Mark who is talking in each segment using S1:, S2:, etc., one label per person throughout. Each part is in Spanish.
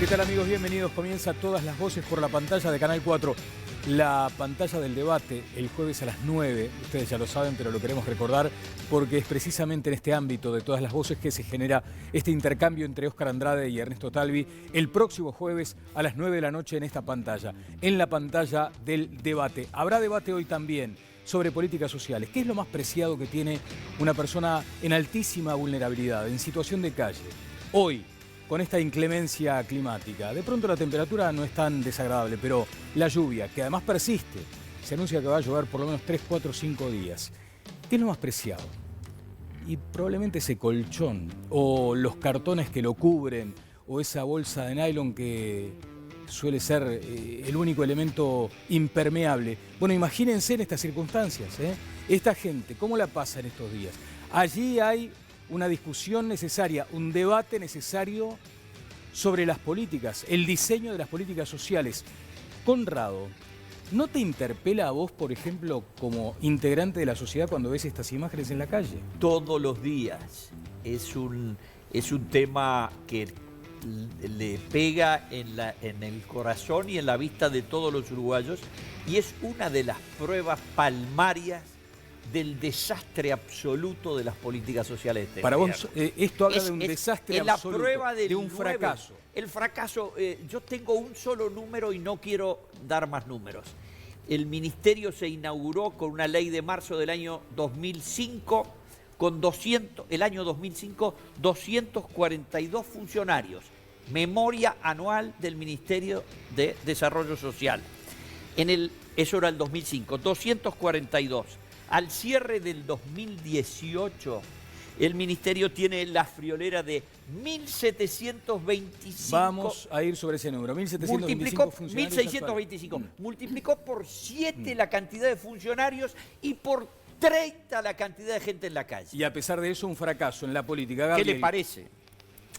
S1: ¿Qué tal, amigos? Bienvenidos. Comienza Todas las Voces por la pantalla de Canal 4. La pantalla del debate el jueves a las 9. Ustedes ya lo saben, pero lo queremos recordar porque es precisamente en este ámbito de Todas las Voces que se genera este intercambio entre Óscar Andrade y Ernesto Talvi el próximo jueves a las 9 de la noche en esta pantalla, en la pantalla del debate. Habrá debate hoy también sobre políticas sociales. ¿Qué es lo más preciado que tiene una persona en altísima vulnerabilidad, en situación de calle? Hoy, con esta inclemencia climática, de pronto la temperatura no es tan desagradable, pero la lluvia, que además persiste, se anuncia que va a llover por lo menos 3, 4, 5 días. ¿Qué es lo más preciado? Y probablemente ese colchón, o los cartones que lo cubren, o esa bolsa de nylon que suele ser el único elemento impermeable. Bueno, imagínense en estas circunstancias, esta gente, ¿cómo la pasa en estos días? Allí hay una discusión necesaria, un debate necesario sobre las políticas, el diseño de las políticas sociales. Conrado, ¿no te interpela a vos, por ejemplo, como integrante de la sociedad cuando ves estas imágenes en la calle?
S2: Todos los días. Es un tema que le pega en el corazón y en la vista de todos los uruguayos, y es una de las pruebas palmarias del desastre absoluto de las políticas sociales de este
S1: Para
S2: gobierno.
S1: vos, esto habla de un desastre absoluto,
S2: la prueba
S1: de un fracaso.
S2: El fracaso, yo tengo un solo número y no quiero dar más números. El ministerio se inauguró con una ley de marzo del año 2005, con 242 funcionarios. Memoria anual del Ministerio de Desarrollo Social. Eso era el 2005, 242. Al cierre del 2018, el ministerio tiene la friolera de 1.725.
S1: Vamos a ir sobre ese número, 1.725 funcionarios.
S2: 1.625. Multiplicó por 7 la cantidad de funcionarios y por 30 la cantidad de gente en la calle.
S1: Y a pesar de eso, un fracaso en la política.
S2: Gabriel, ¿qué le parece?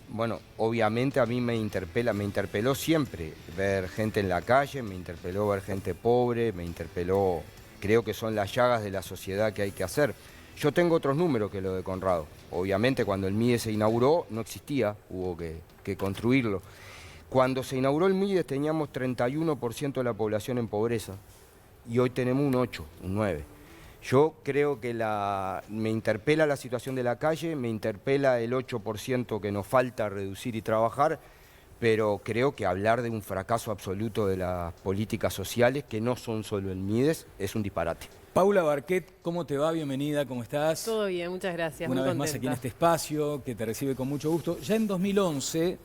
S3: Bueno, obviamente a mí me interpeló siempre ver gente en la calle, me interpeló ver gente pobre, me interpeló. Creo que son las llagas de la sociedad que hay que hacer. Yo tengo otros números que lo de Conrado. Obviamente cuando el MIDES se inauguró no existía, hubo que construirlo. Cuando se inauguró el MIDES teníamos 31% de la población en pobreza y hoy tenemos un 8, un 9. Yo creo que me interpela la situación de la calle, me interpela el 8% que nos falta reducir y trabajar, pero creo que hablar de un fracaso absoluto de las políticas sociales, que no son solo el MIDES, es un disparate.
S1: Paula Barquet, ¿cómo te va? Bienvenida, ¿cómo estás?
S4: Todo bien, muchas gracias.
S1: Una vez más aquí en este espacio, que te recibe con mucho gusto. Ya en 2011,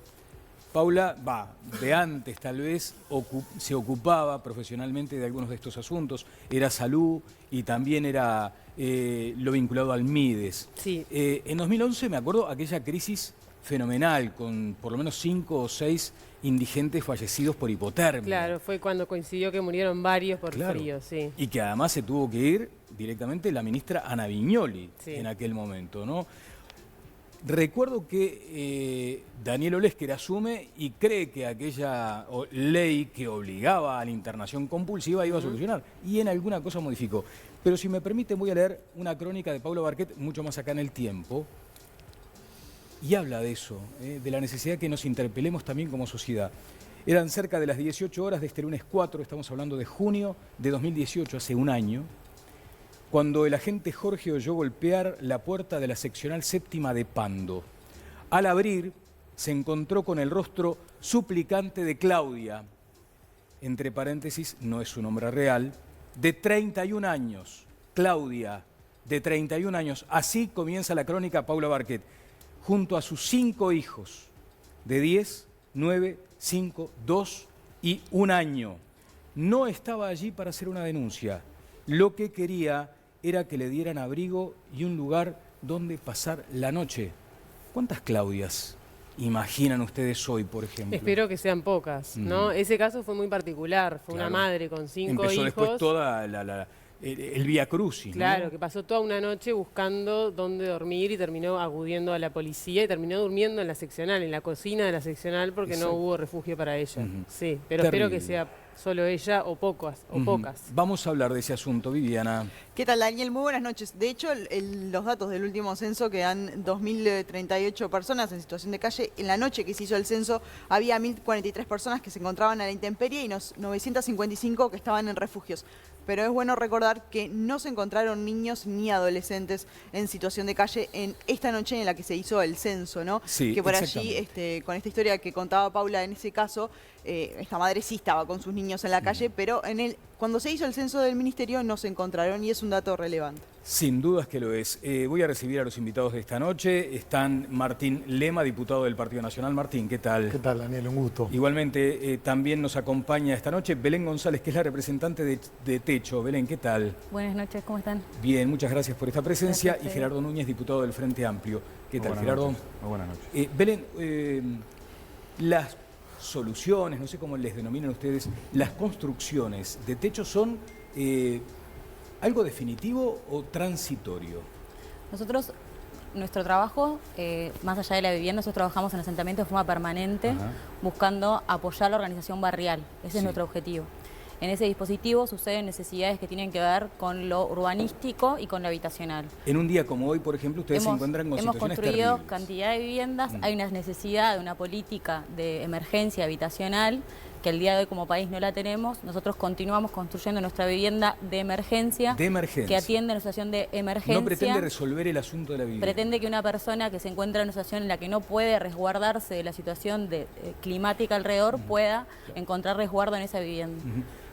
S1: Paula, de antes tal vez, se ocupaba profesionalmente de algunos de estos asuntos. Era salud y también era lo vinculado al MIDES.
S4: Sí.
S1: En 2011, me acuerdo, aquella crisis fenomenal, con por lo menos 5 o 6 indigentes fallecidos por hipotermia.
S4: Claro, fue cuando coincidió que murieron varios por frío, sí.
S1: Y que además se tuvo que ir directamente la ministra Ana Viñoli en aquel momento, ¿no? Recuerdo que Daniel Olesker asume y cree que aquella ley que obligaba a la internación compulsiva iba a solucionar, y en alguna cosa modificó. Pero si me permiten, voy a leer una crónica de Paula Barquet, mucho más acá en el tiempo, y habla de eso, de la necesidad que nos interpelemos también como sociedad. Eran cerca de las 18 horas de este lunes 4, estamos hablando de junio de 2018, hace un año, cuando el agente Jorge oyó golpear la puerta de la seccional séptima de Pando. Al abrir, se encontró con el rostro suplicante de Claudia, entre paréntesis, no es su nombre real, de 31 años. Claudia, de 31 años. Así comienza la crónica Paula Barquet, junto a sus 5 hijos, de 10, 9, 5, 2 y 1 año. No estaba allí para hacer una denuncia. Lo que quería era que le dieran abrigo y un lugar donde pasar la noche. ¿Cuántas Claudias imaginan ustedes hoy, por ejemplo?
S4: Espero que sean pocas, ¿no? Ese caso fue muy particular. Fue una madre con 5 hijos.
S1: Empezó después toda el Vía Crucis, ¿no?
S4: Claro, que pasó toda una noche buscando dónde dormir y terminó acudiendo a la policía y terminó durmiendo en la seccional, en la cocina de la seccional, porque no hubo refugio para ella. Sí, pero espero que sea solo ella o pocas.
S1: Vamos a hablar de ese asunto, Viviana.
S5: ¿Qué tal, Daniel? Muy buenas noches. De hecho, los datos del último censo que dan 2.038 personas en situación de calle. En la noche que se hizo el censo había 1.043 personas que se encontraban a la intemperie y 955 que estaban en refugios. Pero es bueno recordar que no se encontraron niños ni adolescentes en situación de calle en esta noche en la que se hizo el censo, ¿no?
S1: Sí,
S5: que por allí, con esta historia que contaba Paula, en ese caso, esta madre sí estaba con sus niños en la calle, pero cuando se hizo el censo del ministerio no se encontraron y es un dato relevante.
S1: Sin dudas que lo es. Voy a recibir a los invitados de esta noche. Están Martín Lema, diputado del Partido Nacional. Martín, ¿qué tal?
S6: ¿Qué tal, Daniel? Un gusto.
S1: Igualmente, también nos acompaña esta noche Belén González, que es la representante de Techo. Belén, ¿qué tal?
S7: Buenas noches, ¿cómo están?
S1: Bien, muchas gracias por esta presencia.
S7: Gracias,
S1: Y Gerardo Núñez, diputado del Frente Amplio. ¿Qué tal, Gerardo?
S8: Muy buenas noches.
S1: Belén, las soluciones, no sé cómo les denominan ustedes, las construcciones de Techo son algo definitivo o transitorio.
S7: Nosotros, nuestro trabajo, más allá de la vivienda, nosotros trabajamos en asentamientos de forma permanente, buscando apoyar la organización barrial. Ese es nuestro objetivo. En ese dispositivo suceden necesidades que tienen que ver con lo urbanístico y con lo habitacional.
S1: En un día como hoy, por ejemplo, ustedes se encuentran con situaciones terribles.
S7: Hemos construido cantidad de viviendas, hay una necesidad de una política de emergencia habitacional que el día de hoy como país no la tenemos. Nosotros continuamos construyendo nuestra vivienda de emergencia. Que atiende a una situación de emergencia.
S1: No pretende resolver el asunto de la vivienda.
S7: Pretende que una persona que se encuentra en una situación en la que no puede resguardarse de la situación climática alrededor pueda encontrar resguardo en esa vivienda.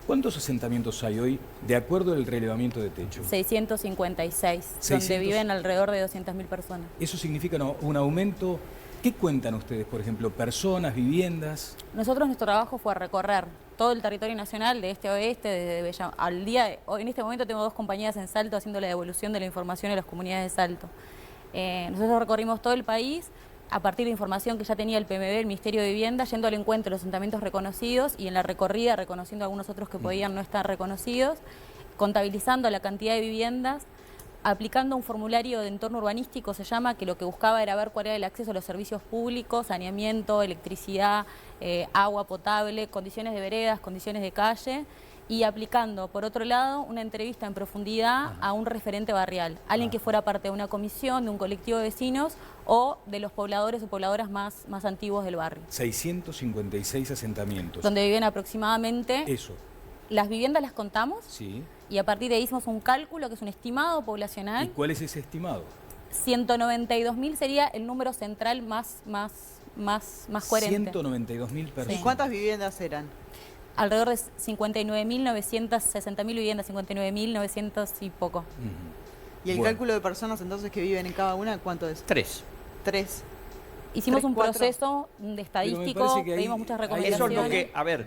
S1: ¿Cuántos asentamientos hay hoy de acuerdo al relevamiento de Techo?
S7: 656, donde viven alrededor de 200.000 personas.
S1: ¿Eso significa un aumento? ¿Qué cuentan ustedes, por ejemplo? ¿Personas, viviendas?
S7: Nosotros, nuestro trabajo fue recorrer todo el territorio nacional, de este a oeste, desde Bella. Al día de hoy, en este momento tengo 2 compañías en Salto haciendo la devolución de la información a las comunidades de Salto. Nosotros recorrimos todo el país a partir de información que ya tenía el PMB, el Ministerio de Vivienda, yendo al encuentro de los asentamientos reconocidos y en la recorrida reconociendo a algunos otros que podían no estar reconocidos, contabilizando la cantidad de viviendas, aplicando un formulario de entorno urbanístico, se llama, que lo que buscaba era ver cuál era el acceso a los servicios públicos, saneamiento, electricidad, agua potable, condiciones de veredas, condiciones de calle, y aplicando, por otro lado, una entrevista en profundidad a un referente barrial, alguien que fuera parte de una comisión, de un colectivo de vecinos o de los pobladores o pobladoras más antiguos del barrio.
S1: 656 asentamientos.
S7: Donde viven aproximadamente...
S1: Eso.
S7: Las viviendas las contamos.
S1: Sí.
S7: Y a partir de ahí hicimos un cálculo que es un estimado poblacional.
S1: ¿Y cuál es ese estimado?
S7: 192.000 sería el número central más coherente.
S1: 192.000 personas.
S5: ¿Y cuántas viviendas eran?
S7: Alrededor de 59.960.000 viviendas, 59.900 y poco.
S5: ¿Y el cálculo de personas entonces que viven en cada una, cuánto es?
S2: 3.
S5: 3.
S7: Hicimos un proceso de estadístico, pedimos muchas recomendaciones.
S2: Eso es lo que, a ver,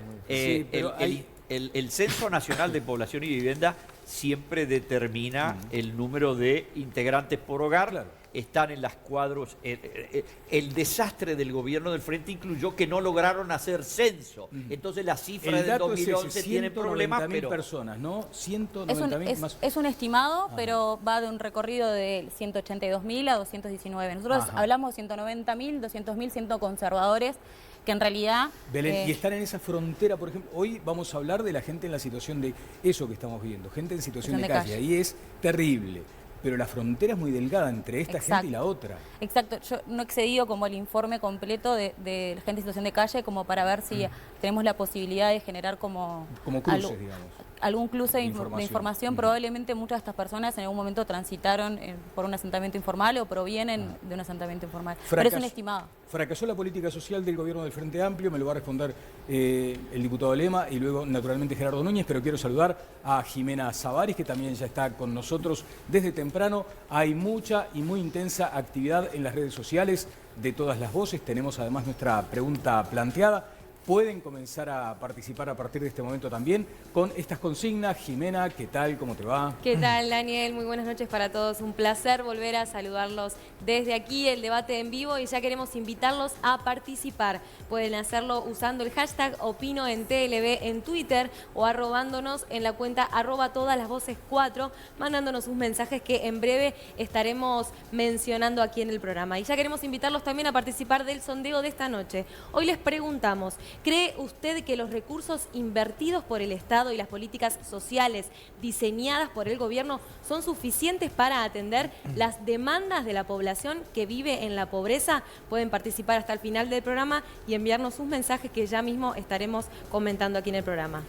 S2: el Censo Nacional de Población y Vivienda siempre determina el número de integrantes por hogar.
S1: Claro.
S2: Están en las cuadros. El desastre del gobierno del Frente incluyó que no lograron hacer censo. Entonces la cifra del 2011 tiene problemas, pero...
S1: personas, ¿no? 190.000 más.
S7: Es un estimado, pero va de un recorrido de 182.000 a 219. Nosotros hablamos de 190.000, 200.000, siendo conservadores, que en realidad...
S1: Belén, y estar en esa frontera, por ejemplo, hoy vamos a hablar de la gente en la situación de eso que estamos viendo, gente en situación de calle, ahí es terrible. Pero la frontera es muy delgada entre esta gente y la otra.
S7: Exacto, yo no he excedido como el informe completo de la gente en situación de calle como para ver si tenemos la posibilidad de generar como
S1: cruces, digamos.
S7: Algún cruce de información. Probablemente muchas de estas personas en algún momento transitaron por un asentamiento informal o provienen de un asentamiento informal. Pero es un estimado.
S1: Fracasó la política social del gobierno del Frente Amplio, me lo va a responder el diputado Lema y luego naturalmente Gerardo Núñez, pero quiero saludar a Jimena Savaris, que también ya está con nosotros desde temprano. Hay mucha y muy intensa actividad en las redes sociales de todas las voces. Tenemos además nuestra pregunta planteada. Pueden comenzar a participar a partir de este momento también con estas consignas. Jimena, ¿qué tal? ¿Cómo te va?
S9: ¿Qué tal, Daniel? Muy buenas noches para todos. Un placer volver a saludarlos desde aquí, el debate en vivo, y ya queremos invitarlos a participar. Pueden hacerlo usando el hashtag OpinoenTLV en Twitter o arrobándonos en la cuenta @todaslasvoces4, mandándonos sus mensajes que en breve estaremos mencionando aquí en el programa. Y ya queremos invitarlos también a participar del sondeo de esta noche. Hoy les preguntamos, ¿Cree usted que los recursos invertidos por el Estado y las políticas sociales diseñadas por el gobierno son suficientes para atender las demandas de la población que vive en la pobreza? Pueden participar hasta el final del programa y enviarnos sus mensajes que ya mismo estaremos comentando aquí en el programa.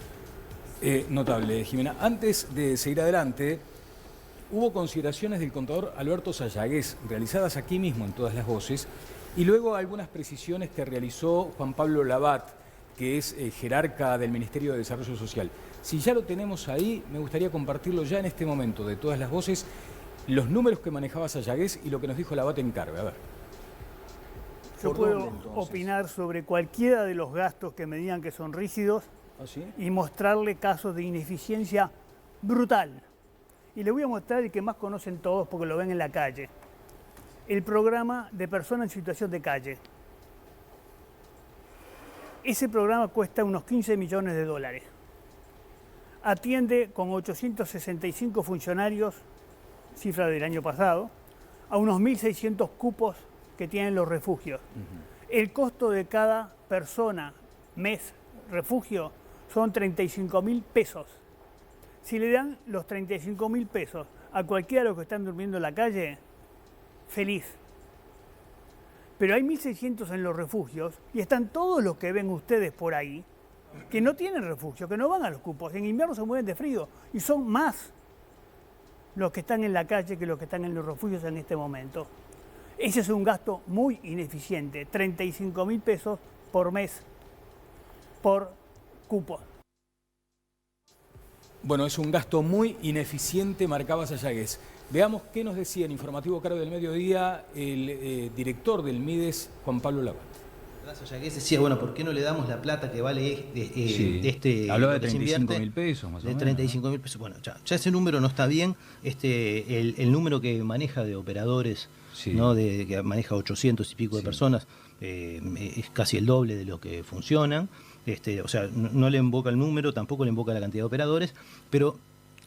S1: Notable, Jimena. Antes de seguir adelante, hubo consideraciones del contador Alberto Sayagués, realizadas aquí mismo en Todas las Voces, y luego algunas precisiones que realizó Juan Pablo Labat, que es jerarca del Ministerio de Desarrollo Social. Si ya lo tenemos ahí, me gustaría compartirlo ya en este momento de Todas las Voces, los números que manejaba Sayagués y lo que nos dijo Labat en Carve. A ver.
S6: Yo puedo opinar sobre cualquiera de los gastos que me digan que son rígidos.
S1: ¿Ah, sí?
S6: Y mostrarle casos de ineficiencia brutal. Y le voy a mostrar el que más conocen todos porque lo ven en la calle. El programa de personas en situación de calle. Ese programa cuesta unos 15 millones de dólares. Atiende con 865 funcionarios, cifra del año pasado, a unos 1.600 cupos que tienen los refugios. El costo de cada persona, mes, refugio, son 35.000 pesos. Si le dan los 35.000 pesos a cualquiera de los que están durmiendo en la calle, feliz. Pero hay 1.600 en los refugios y están todos los que ven ustedes por ahí que no tienen refugio, que no van a los cupos. En invierno se mueren de frío y son más los que están en la calle que los que están en los refugios en este momento. Ese es un gasto muy ineficiente, 35.000 pesos por mes por cupo.
S1: Bueno, es un gasto muy ineficiente, marcaba Sayagués. Veamos qué nos decía en Informativo Carve del Mediodía el director del MIDES, Juan Pablo Labat.
S8: Sayagués decía, bueno, ¿por qué no le damos la plata que vale
S10: hablaba de 35.000 pesos, más o menos.
S8: De 35.000 pesos. Bueno, ya ese número no está bien. El número que maneja de operadores, ¿no? Que maneja 800 y pico de personas, es casi el doble de lo que funcionan. O sea, no le invoca el número, tampoco le invoca la cantidad de operadores, pero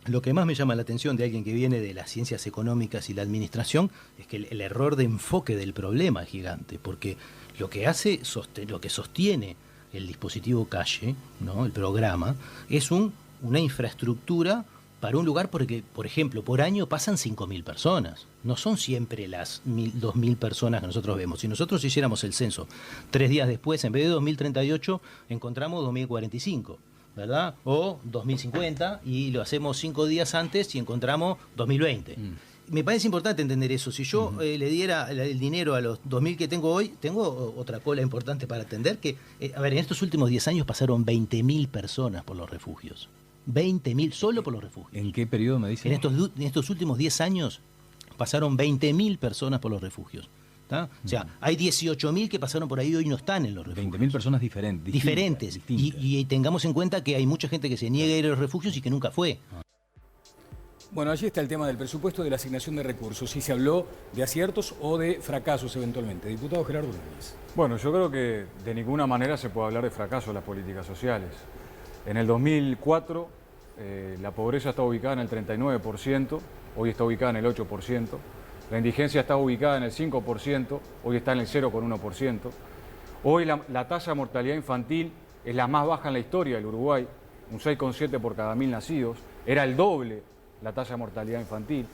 S8: lo que más me llama la atención de alguien que viene de las ciencias económicas y la administración es que el error de enfoque del problema es gigante, porque lo que hace, lo que sostiene el dispositivo calle, ¿no? El programa, es una infraestructura para un lugar porque, por ejemplo, por año pasan 5.000 personas. No son siempre las 2.000 personas que nosotros vemos. Si nosotros hiciéramos el censo 3 días después, en vez de 2.038, encontramos 2.045, ¿verdad? O 2.050 y lo hacemos 5 días antes y encontramos 2.020. Me parece importante entender eso. Si yo le diera el dinero a los 2.000 que tengo hoy, tengo otra cola importante para atender. A ver, en estos últimos 10 años pasaron 20.000 personas por los refugios. 20.000 solo por los refugios.
S10: ¿En qué periodo me dicen?
S8: En estos últimos 10 años pasaron 20.000 personas por los refugios. ¿Tá? O sea, hay 18.000 que pasaron por ahí y hoy no están en los refugios.
S10: 20.000 personas diferentes.
S8: Distintas. Y tengamos en cuenta que hay mucha gente que se niega a ir a los refugios y que nunca fue.
S1: Bueno, allí está el tema del presupuesto, de la asignación de recursos. Si se habló de aciertos o de fracasos eventualmente. Diputado Gerardo Núñez.
S11: Bueno, yo creo que de ninguna manera se puede hablar de fracaso en las políticas sociales. En el 2004 la pobreza estaba ubicada en el 39%, hoy está ubicada en el 8%. La indigencia está ubicada en el 5%, hoy está en el 0,1%. Hoy la tasa de mortalidad infantil es la más baja en la historia del Uruguay, un 6,7 por cada 1.000 nacidos. Era el doble la tasa de mortalidad infantil.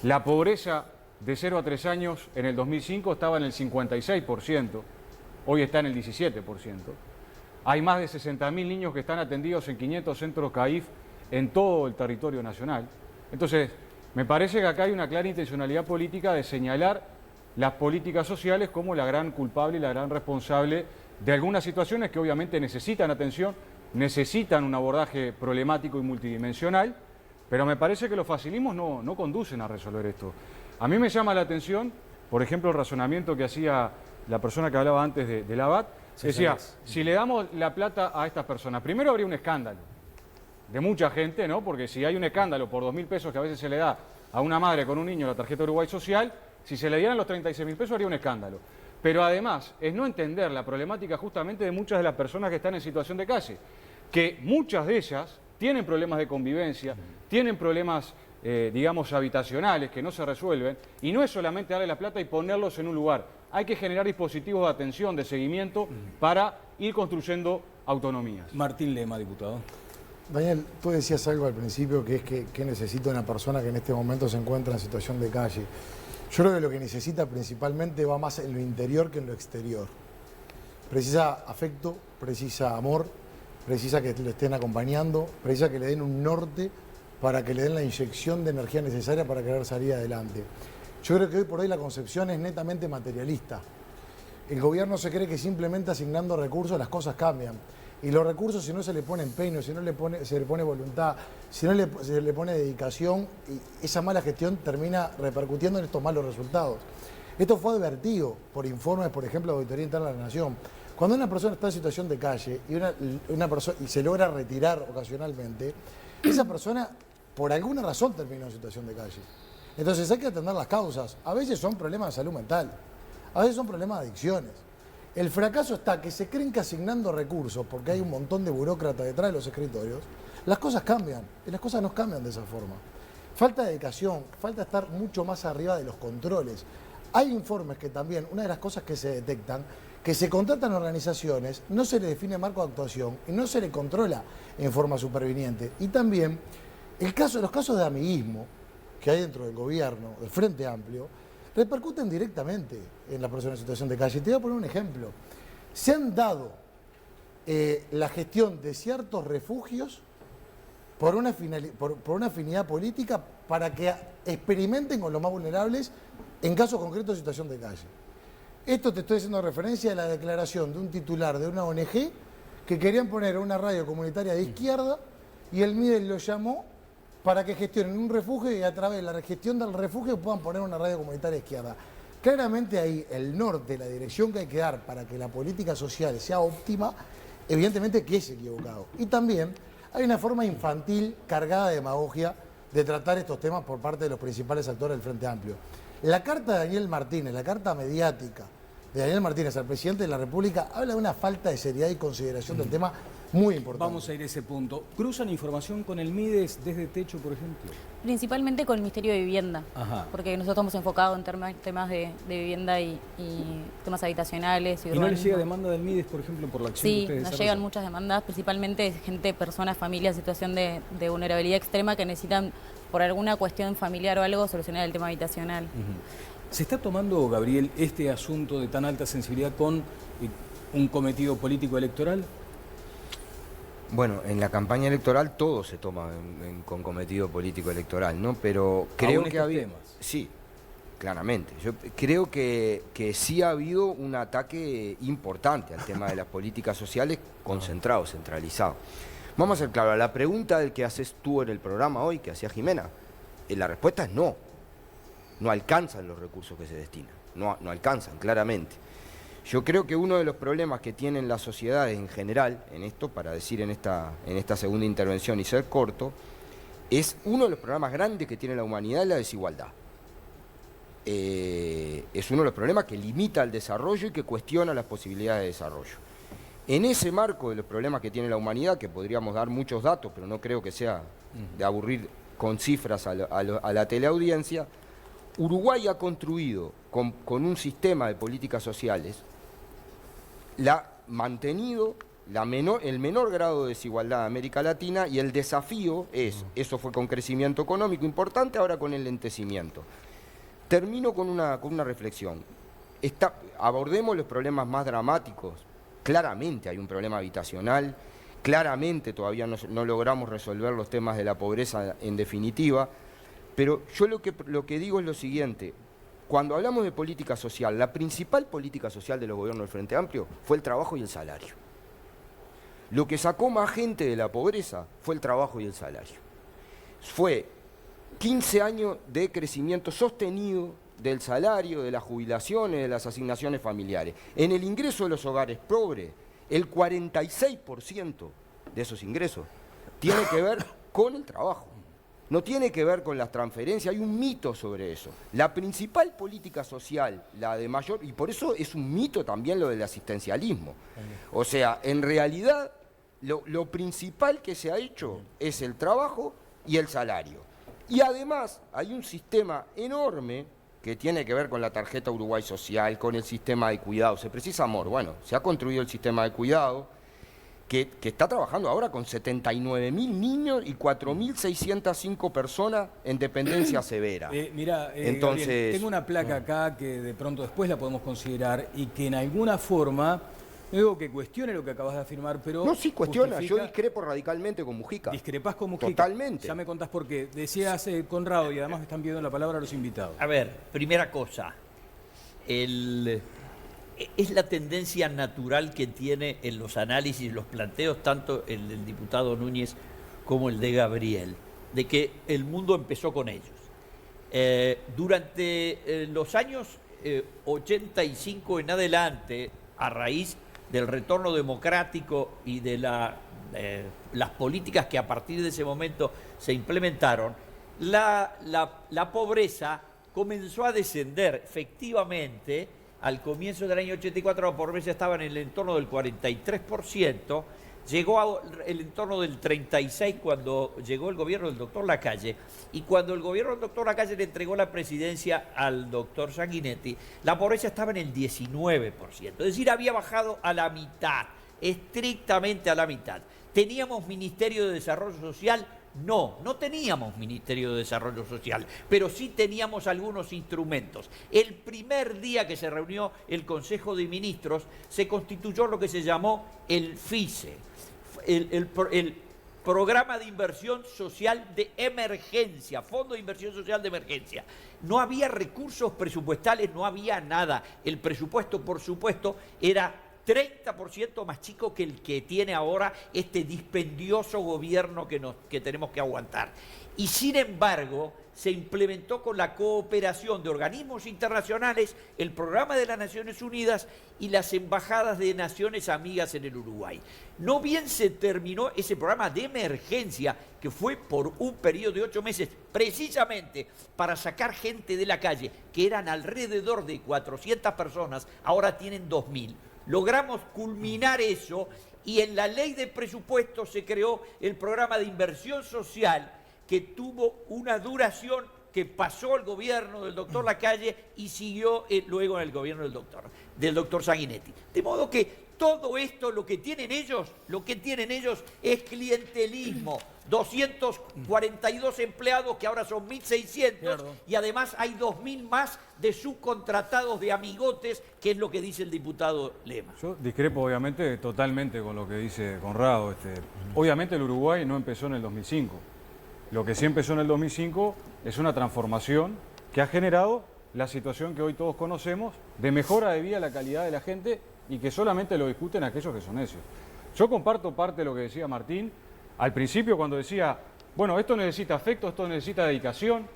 S11: La pobreza de 0 a 3 años en el 2005 estaba en el 56%, hoy está en el 17%. Hay más de 60.000 niños que están atendidos en 500 centros CAIF en todo el territorio nacional. Entonces, me parece que acá hay una clara intencionalidad política de señalar las políticas sociales como la gran culpable y la gran responsable de algunas situaciones que obviamente necesitan atención, necesitan un abordaje problemático y multidimensional, pero me parece que los facilismos no conducen a resolver esto. A mí me llama la atención, por ejemplo, el razonamiento que hacía la persona que hablaba antes de Labat. Decía, si le damos la plata a estas personas, primero habría un escándalo de mucha gente, ¿no? Porque si hay un escándalo por 2.000 pesos que a veces se le da a una madre con un niño la tarjeta Uruguay Social, si se le dieran los 36.000 pesos habría un escándalo. Pero además es no entender la problemática justamente de muchas de las personas que están en situación de calle, que muchas de ellas tienen problemas de convivencia, tienen problemas, digamos, habitacionales que no se resuelven, y no es solamente darle la plata y ponerlos en un lugar. Hay que generar dispositivos de atención, de seguimiento, para ir construyendo autonomías.
S1: Martín Lema, diputado.
S12: Daniel, tú decías algo al principio que es que necesita una persona que en este momento se encuentra en situación de calle. Yo creo que lo que necesita principalmente va más en lo interior que en lo exterior. Precisa afecto, precisa amor, precisa que lo estén acompañando, precisa que le den un norte para que le den la inyección de energía necesaria para querer salir adelante. Yo creo que hoy por hoy la concepción es netamente materialista. El gobierno se cree que simplemente asignando recursos las cosas cambian. Y los recursos, si no se le pone empeño, si no se le pone voluntad, si no se le pone dedicación, y esa mala gestión termina repercutiendo en estos malos resultados. Esto fue advertido por informes, por ejemplo, de Auditoría Interna de la Nación. Cuando una persona está en situación de calle y se logra retirar ocasionalmente, esa persona por alguna razón termina en situación de calle. Entonces hay que atender las causas. A veces son problemas de salud mental, a veces son problemas de adicciones. El fracaso está que se creen que asignando recursos, porque hay un montón de burócratas detrás de los escritorios, las cosas cambian, y las cosas no cambian de esa forma. Falta dedicación, falta estar mucho más arriba de los controles. Hay informes que también, una de las cosas que se detectan, que se contratan organizaciones, no se le define marco de actuación y no se le controla en forma superviniente. Y también los casos de amiguismo que hay dentro del gobierno, del Frente Amplio, repercuten directamente en la persona en situación de calle. Te voy a poner un ejemplo. Se han dado la gestión de ciertos refugios por una afinidad política para que experimenten con los más vulnerables en casos concretos de situación de calle. Esto te estoy haciendo referencia a la declaración de un titular de una ONG que querían poner una radio comunitaria de izquierda y el MIDES lo llamó para que gestionen un refugio y a través de la gestión del refugio puedan poner una radio comunitaria de izquierda. Claramente ahí el norte, la dirección que hay que dar para que la política social sea óptima, evidentemente que es equivocado. Y también hay una forma infantil, cargada de demagogia, de tratar estos temas por parte de los principales actores del Frente Amplio. La carta de Daniel Martínez, la carta mediática de Daniel Martínez al presidente de la República, habla de una falta de seriedad y consideración del tema muy importante.
S1: Vamos a ir a ese punto. ¿Cruzan información con el MIDES desde Techo, por ejemplo?
S7: Principalmente con el Ministerio de Vivienda,
S1: Ajá.
S7: porque nosotros estamos enfocados en temas de vivienda y temas habitacionales.
S1: ¿Y no les llega demanda del MIDES, por ejemplo, por la acción que ustedes
S7: Sí, nos
S1: desarrollan?
S7: llegan muchas demandas, principalmente gente, personas, familias en situación de vulnerabilidad extrema que necesitan, por alguna cuestión familiar o algo, solucionar el tema habitacional.
S1: ¿Se está tomando, Gabriel, este asunto de tan alta sensibilidad con un cometido político electoral?
S3: Bueno, en la campaña electoral todo se toma con cometido político electoral, ¿no? Pero creo que había...
S1: temas.
S3: Sí, claramente. Yo creo que sí ha habido un ataque importante al tema de las políticas sociales concentrado, centralizado. Vamos a ser claros, la pregunta del que haces tú en el programa hoy, que hacía Jimena, la respuesta es no. No alcanzan los recursos que se destinan, no alcanzan, claramente. Yo creo que uno de los problemas que tienen las sociedades en general, en esto, para decir en esta segunda intervención y ser corto, es uno de los problemas grandes que tiene la humanidad, la desigualdad. Es uno de los problemas que limita el desarrollo y que cuestiona las posibilidades de desarrollo. En ese marco de los problemas que tiene la humanidad, que podríamos dar muchos datos, pero no creo que sea de aburrir con cifras a la teleaudiencia, Uruguay ha construido con un sistema de políticas sociales, mantenido el menor grado de desigualdad de América Latina, y el desafío es, eso fue con crecimiento económico importante, ahora con el lentecimiento. Termino con una reflexión. Abordemos los problemas más dramáticos. Claramente hay un problema habitacional, claramente todavía no logramos resolver los temas de la pobreza en definitiva, pero yo lo que digo es lo siguiente. Cuando hablamos de política social, la principal política social de los gobiernos del Frente Amplio fue el trabajo y el salario. Lo que sacó más gente de la pobreza fue el trabajo y el salario. Fue 15 años de crecimiento sostenido del salario, de las jubilaciones, de las asignaciones familiares. En el ingreso de los hogares pobres, el 46% de esos ingresos tiene que ver con el trabajo. No tiene que ver con las transferencias, hay un mito sobre eso. La principal política social, la de mayor, y por eso es un mito también lo del asistencialismo. O sea, en realidad, lo principal que se ha hecho es el trabajo y el salario. Y además hay un sistema enorme que tiene que ver con la tarjeta Uruguay Social, con el sistema de cuidado. Se precisa amor. Bueno, se ha construido el sistema de cuidado que está trabajando ahora con 79.000 niños y 4.605 personas en dependencia severa.
S1: Mira,
S3: entonces,
S1: Gabriel, tengo una placa acá que de pronto después la podemos considerar y que en alguna forma, no digo que cuestione lo que acabas de afirmar, pero...
S3: No, sí cuestiona, yo discrepo radicalmente con Mujica.
S1: ¿Discrepás con Mujica?
S3: Totalmente.
S1: Ya me contás por qué. Decías, Conrado, y además me están pidiendo la palabra los invitados.
S2: A ver, primera cosa, es la tendencia natural que tiene en los análisis, los planteos, tanto el del diputado Núñez como el de Gabriel, de que el mundo empezó con ellos. Durante los años 85 en adelante, a raíz del retorno democrático y de las políticas que a partir de ese momento se implementaron, la pobreza comenzó a descender. Efectivamente, al comienzo del año 84 la pobreza estaba en el entorno del 43%, llegó al entorno del 36% cuando llegó el gobierno del doctor Lacalle, y cuando el gobierno del doctor Lacalle le entregó la presidencia al doctor Sanguinetti, la pobreza estaba en el 19%, es decir, había bajado a la mitad, estrictamente a la mitad. ¿Teníamos Ministerio de Desarrollo Social? No, no teníamos Ministerio de Desarrollo Social, pero sí teníamos algunos instrumentos. El primer día que se reunió el Consejo de Ministros se constituyó lo que se llamó el FICE, el Programa de Inversión Social de Emergencia, Fondo de Inversión Social de Emergencia. No había recursos presupuestales, no había nada. El presupuesto, por supuesto, era 30% más chico que el que tiene ahora este dispendioso gobierno que tenemos que aguantar. Y sin embargo, se implementó con la cooperación de organismos internacionales el programa de las Naciones Unidas y las embajadas de naciones amigas en el Uruguay. No bien se terminó ese programa de emergencia, que fue por un periodo de 8 meses, precisamente para sacar gente de la calle, que eran alrededor de 400 personas, ahora tienen 2.000. Logramos culminar eso y en la ley de presupuesto se creó el programa de inversión social que tuvo una duración que pasó el gobierno del doctor Lacalle y siguió luego en el gobierno del doctor Sanguinetti. De modo que todo esto lo que tienen ellos es clientelismo. 242 empleados que ahora son 1.600 claro. Y además hay 2.000 más de subcontratados de amigotes, que es lo que dice el diputado Lema.
S11: Yo discrepo obviamente totalmente con lo que dice Conrado. Obviamente el Uruguay no empezó en el 2005. Lo que sí empezó en el 2005 es una transformación que ha generado la situación que hoy todos conocemos de mejora de vida, la calidad de la gente y que solamente lo discuten aquellos que son necios. Yo comparto parte de lo que decía Martín al principio cuando decía, bueno, esto necesita afecto, esto necesita dedicación,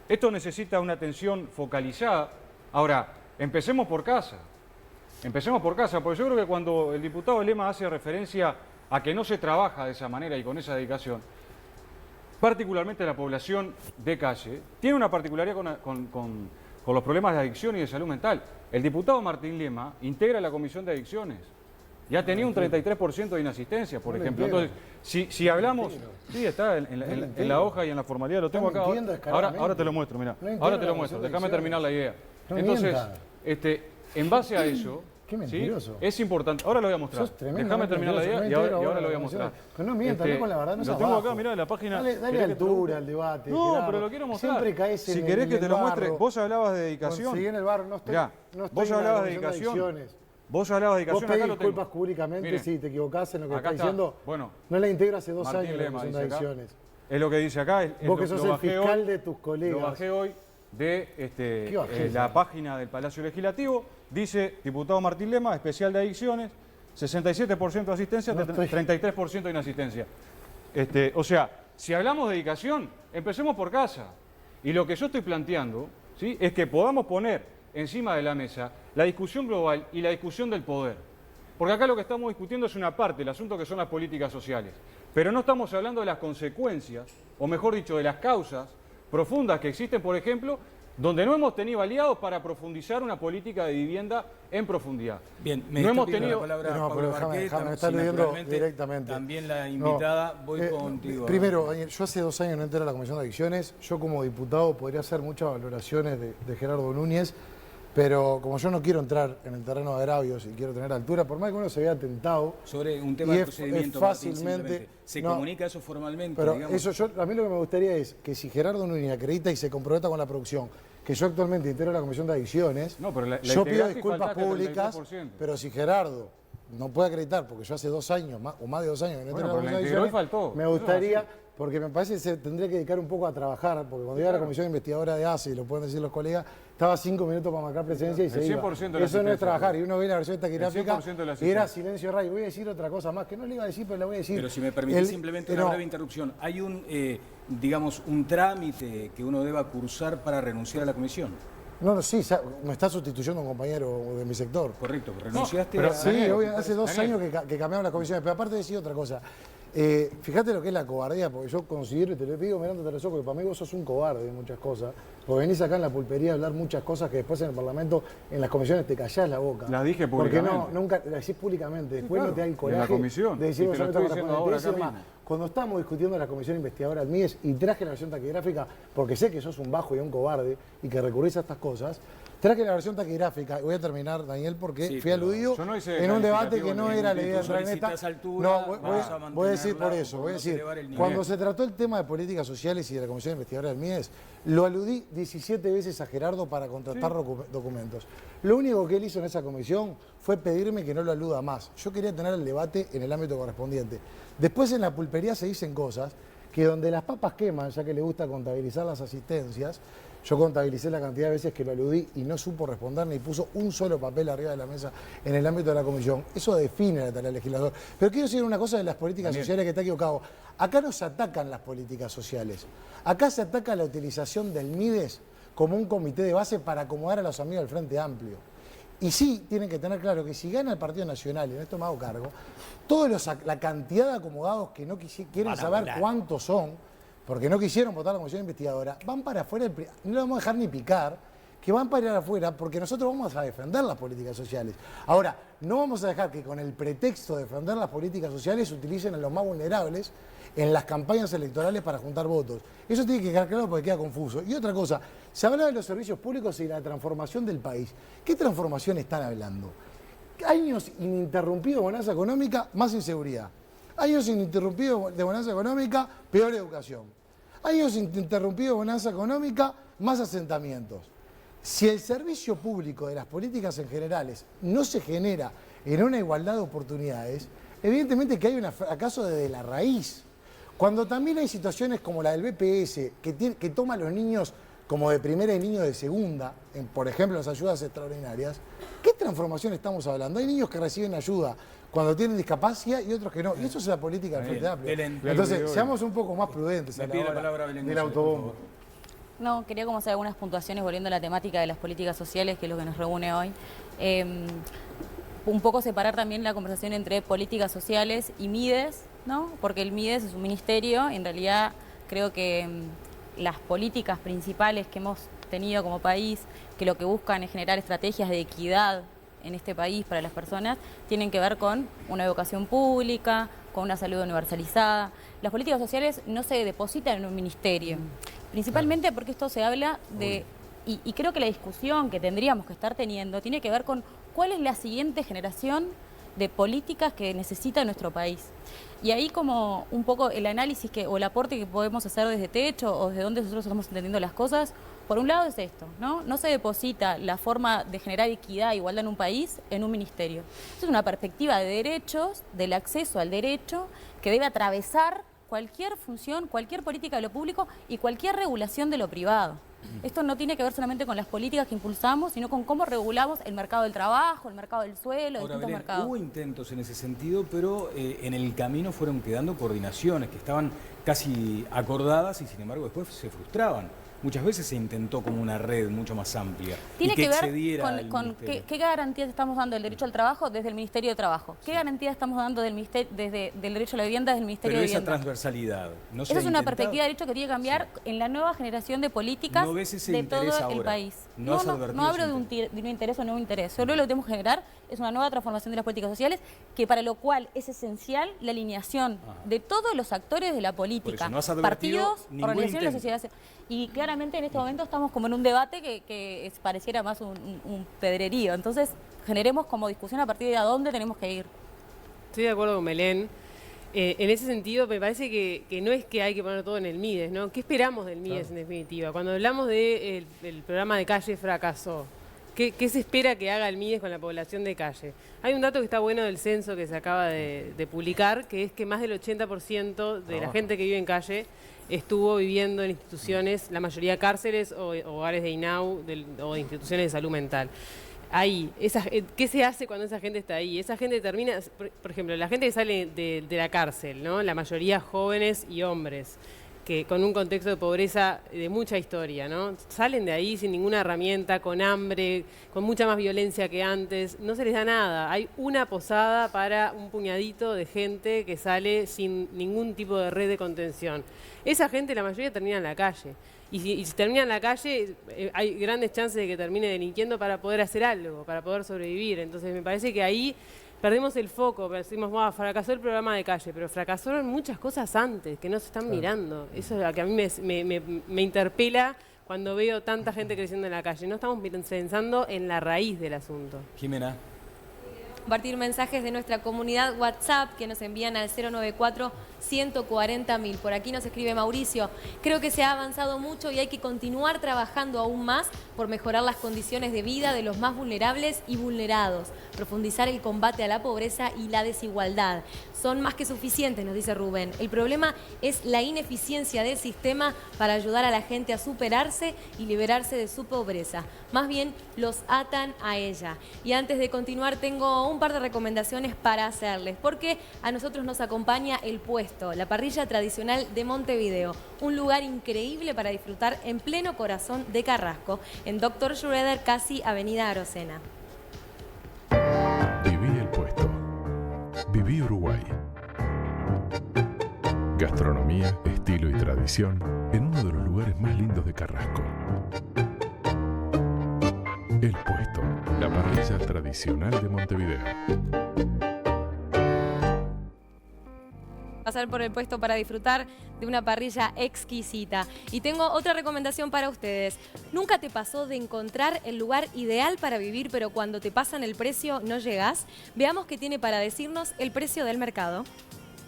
S11: esto necesita una atención focalizada. Ahora, empecemos por casa, porque yo creo que cuando el diputado Lema hace referencia a que no se trabaja de esa manera y con esa dedicación, particularmente la población de calle, tiene una particularidad con los problemas de adicción y de salud mental. El diputado Martín Lema integra la Comisión de Adicciones y ha tenido un 33% de inasistencia, por ejemplo. Entonces, si hablamos... Sí, está en la hoja y en la formalidad, lo tengo acá. Ahora te lo muestro, mirá. Ahora te lo muestro, déjame terminar la idea. Entonces, en base a eso...
S12: Qué mentiroso.
S11: ¿sí? Es importante. Ahora lo voy a mostrar. Déjame terminar la idea y ahora lo voy a mostrar.
S12: Que no mientas, no con la verdad, no
S11: lo tengo acá, mirá, en la página.
S12: Dale altura al debate.
S11: No,
S12: Gerardo.
S11: Pero lo quiero mostrar.
S12: Siempre caes
S11: si querés que te lo muestre. Vos hablabas de dedicación.
S12: Seguí en el barro, no estoy
S11: vos hablabas de dedicación. Vos hablabas de dedicación.
S12: Vos pedís disculpas públicamente si te equivocás en lo que estás diciendo.
S11: Bueno,
S12: no la integra hace 2
S11: Martín
S12: años la Comisión de Adicciones.
S11: Es lo que dice acá.
S12: Vos que sos el fiscal de tus colegas.
S11: Lo bajé hoy de la página del Palacio Legislativo. Dice, diputado Martín Lema, especial de adicciones, 67% de asistencia, 33% de inasistencia. O sea, si hablamos de dedicación, empecemos por casa. Y lo que yo estoy planteando, ¿sí?, es que podamos poner encima de la mesa la discusión global y la discusión del poder. Porque acá lo que estamos discutiendo es una parte, el asunto que son las políticas sociales. Pero no estamos hablando de las consecuencias, o mejor dicho, de las causas profundas que existen, por ejemplo, donde no hemos tenido aliados para profundizar una política de vivienda en profundidad.
S1: Bien,
S11: no hemos tenido...
S1: la palabra
S12: no, pero déjame, me está leyendo directamente.
S1: También la invitada, voy contigo.
S12: Primero, yo hace 2 años no entré a la Comisión de Adicciones. Yo como diputado podría hacer muchas valoraciones de Gerardo Núñez, pero como yo no quiero entrar en el terreno de agravios y quiero tener altura, por más que uno se vea tentado...
S1: Sobre un tema de procedimiento,
S12: fácilmente...
S1: ¿Se comunica eso formalmente?
S12: Pero
S1: digamos?
S12: eso a mí lo que me gustaría es que si Gerardo Núñez acredita y se comprometa con la producción, que yo actualmente integro la Comisión de Adicciones, yo pido disculpas públicas, pero si Gerardo no puede acreditar, porque yo hace 2 años, o más de 2 años que no integro la Comisión de Adicciones, me gustaría... Porque me parece que se tendría que dedicar un poco a trabajar, porque cuando iba a la Comisión Investigadora de ACE, y lo pueden decir los colegas, estaba 5 minutos para marcar presencia y se iba. Eso no es trabajar, y uno ve la versión taquigráfica y era silencio radio. Voy a decir otra cosa más, que no le iba a decir, pero la voy a decir.
S1: Pero si me permitís simplemente una breve interrupción, ¿hay digamos, un trámite que uno deba cursar para renunciar a la comisión?
S12: No, sí, me está sustituyendo un compañero de mi sector.
S1: Correcto, renunciaste
S12: Sí, hace 2 años que cambiamos las comisiones, pero aparte de decir otra cosa. Fíjate lo que es la cobardía, porque yo considero, y te lo digo mirándote los ojos, que para mí vos sos un cobarde de muchas cosas, porque venís acá en la pulpería a hablar muchas cosas que después en el Parlamento, en las comisiones, te callás la boca.
S11: Las dije públicamente.
S12: Porque nunca las decís públicamente, después
S11: claro,
S12: no te da el coraje
S11: en la comisión,
S12: de decir,
S11: y te lo estoy diciendo ahora acá mismo.
S12: Cuando estábamos discutiendo la comisión investigadora del MIES y traje la versión taquigráfica, porque sé que sos un bajo y un cobarde y que recurrís a estas cosas, traje la versión taquigráfica, y voy a terminar, Daniel, porque fui aludido en un debate que no era la idea de entrar en esta. Voy a decir por eso, voy a decir, cuando se trató el tema de políticas sociales y de la comisión investigadora del MIES, lo aludí 17 veces a Gerardo para contratar documentos. Lo único que él hizo en esa comisión fue pedirme que no lo aluda más. Yo quería tener el debate en el ámbito correspondiente. Después en la pulpería se dicen cosas que donde las papas queman, ya que le gusta contabilizar las asistencias, yo contabilicé la cantidad de veces que lo aludí y no supo responder ni puso un solo papel arriba de la mesa en el ámbito de la comisión. Eso define la tarea del legislador. Pero quiero decir una cosa de las políticas sociales que está equivocado. Acá no se atacan las políticas sociales. Acá se ataca la utilización del MIDES como un comité de base para acomodar a los amigos del Frente Amplio. Y sí, tienen que tener claro que si gana el Partido Nacional, y en esto me hago cargo, la cantidad de acomodados que no quieren saber cuántos son, porque no quisieron votar la comisión investigadora, van para afuera, no lo vamos a dejar ni picar, que van para ir afuera porque nosotros vamos a defender las políticas sociales. Ahora, no vamos a dejar que con el pretexto de defender las políticas sociales se utilicen a los más vulnerables en las campañas electorales para juntar votos. Eso tiene que quedar claro porque queda confuso. Y otra cosa, se habla de los servicios públicos y la transformación del país. ¿Qué transformación están hablando? Años ininterrumpidos de bonanza económica, más inseguridad. Años ininterrumpidos de bonanza económica, peor educación. Años ininterrumpidos de bonanza económica, más asentamientos. Si el servicio público de las políticas en generales no se genera en una igualdad de oportunidades, evidentemente que hay un fracaso desde la raíz. Cuando también hay situaciones como la del BPS, que toma a los niños como de primera y niños de segunda, por ejemplo, las ayudas extraordinarias, ¿qué transformación estamos hablando? Hay niños que reciben ayuda cuando tienen discapacidad y otros que no. Y eso es la política del Frente Amplio. Entonces, seamos un poco más prudentes a la hora del autobombo.
S7: No, quería como hacer algunas puntuaciones volviendo a la temática de las políticas sociales, que es lo que nos reúne hoy. Un poco separar también la conversación entre políticas sociales y MIDES, ¿no? Porque el MIDES es un ministerio, en realidad creo que las políticas principales que hemos tenido como país, que lo que buscan es generar estrategias de equidad en este país para las personas, tienen que ver con una educación pública, con una salud universalizada. Las políticas sociales no se depositan en un ministerio, principalmente porque esto se habla de, y creo que la discusión que tendríamos que estar teniendo tiene que ver con cuál es la siguiente generación de políticas que necesita nuestro país. Y ahí como un poco el análisis o el aporte que podemos hacer desde Techo o desde donde nosotros estamos entendiendo las cosas, por un lado es esto, ¿no? No se deposita la forma de generar equidad e igualdad en un país en un ministerio. Esto es una perspectiva de derechos, del acceso al derecho, que debe atravesar cualquier función, cualquier política de lo público y cualquier regulación de lo privado. Esto no tiene que ver solamente con las políticas que impulsamos, sino con cómo regulamos el mercado del trabajo, el mercado del suelo, distintos mercados.
S1: Hubo intentos en ese sentido, pero en el camino fueron quedando coordinaciones que estaban casi acordadas y sin embargo después se frustraban. muchas veces se intentó como una red mucho más amplia.
S7: Tiene
S1: y
S7: que ver
S1: excediera
S7: con qué garantías estamos dando del derecho al trabajo desde el Ministerio de Trabajo. ¿Qué garantías estamos dando del derecho a la vivienda desde el Ministerio de Vivienda?
S1: Pero esa transversalidad, ¿no se
S7: Esa
S1: ha
S7: es una
S1: intentado?
S7: perspectiva de derecho que tiene que cambiar en la nueva generación de políticas
S1: ¿No ves ese
S7: de
S1: interés
S7: todo el
S1: ahora?
S7: país.
S1: ¿No has advertido
S7: No hablo
S1: ese
S7: de un interés o no un interés. Solo lo que tenemos que generar es una nueva transformación de las políticas sociales, que para lo cual es esencial la alineación de todos los actores de la política,
S1: Por eso, no has advertido
S7: partidos,
S1: ningún
S7: organizaciones,
S1: intento.
S7: sociedades. Y claramente en este momento estamos como en un debate que pareciera más un pedrerío. Entonces generemos como discusión a partir de a dónde tenemos que ir.
S4: Estoy de acuerdo con Belén. En ese sentido, me parece que no es que hay que poner todo en el MIDES, ¿no? ¿Qué esperamos del MIDES en definitiva? Cuando hablamos del programa de calle fracasó, ¿qué se espera que haga el MIDES con la población de calle? Hay un dato que está bueno del censo que se acaba de publicar, que es que más del 80% de la gente que vive en calle estuvo viviendo en instituciones, la mayoría cárceles o hogares de INAU o de instituciones de salud mental. Ahí, ¿qué se hace cuando esa gente está ahí? Esa gente termina, por ejemplo, la gente que sale de la cárcel, ¿no? La mayoría jóvenes y hombres, que con un contexto de pobreza de mucha historia, ¿no? Salen de ahí sin ninguna herramienta, con hambre, con mucha más violencia que antes, no se les da nada. Hay una posada para un puñadito de gente que sale sin ningún tipo de red de contención. Esa gente, la mayoría, termina en la calle. Y si termina en la calle, hay grandes chances de que termine delinquiendo para poder hacer algo, para poder sobrevivir. Entonces me parece que ahí perdemos el foco, decimos, fracasó el programa de calle, pero fracasaron muchas cosas antes que no se están mirando. Eso es lo que a mí me interpela cuando veo tanta gente creciendo en la calle. No estamos pensando en la raíz del asunto.
S1: Jimena.
S9: Compartir mensajes de nuestra comunidad WhatsApp que nos envían al 094-140.000. Por aquí nos escribe Mauricio: creo que se ha avanzado mucho y hay que continuar trabajando aún más por mejorar las condiciones de vida de los más vulnerables y vulnerados, profundizar el combate a la pobreza y la desigualdad. Son más que suficientes, nos dice Rubén. El problema es la ineficiencia del sistema para ayudar a la gente a superarse y liberarse de su pobreza. Más bien los atan a ella. Y antes de continuar, tengo un par de recomendaciones para hacerles, porque a nosotros nos acompaña El Puesto, la parrilla tradicional de Montevideo, un lugar increíble para disfrutar en pleno corazón de Carrasco, en Dr. Schroeder, casi Avenida Arocena.
S13: Viví El Puesto. Viví Uruguay. Gastronomía, estilo y tradición en uno de los lugares más lindos de Carrasco. El Puesto, la parrilla tradicional de Montevideo.
S9: Pasar por El Puesto para disfrutar de una parrilla exquisita. Y tengo otra recomendación para ustedes. ¿Nunca te pasó de encontrar el lugar ideal para vivir, pero cuando te pasan el precio no llegás? Veamos qué tiene para decirnos el precio del mercado.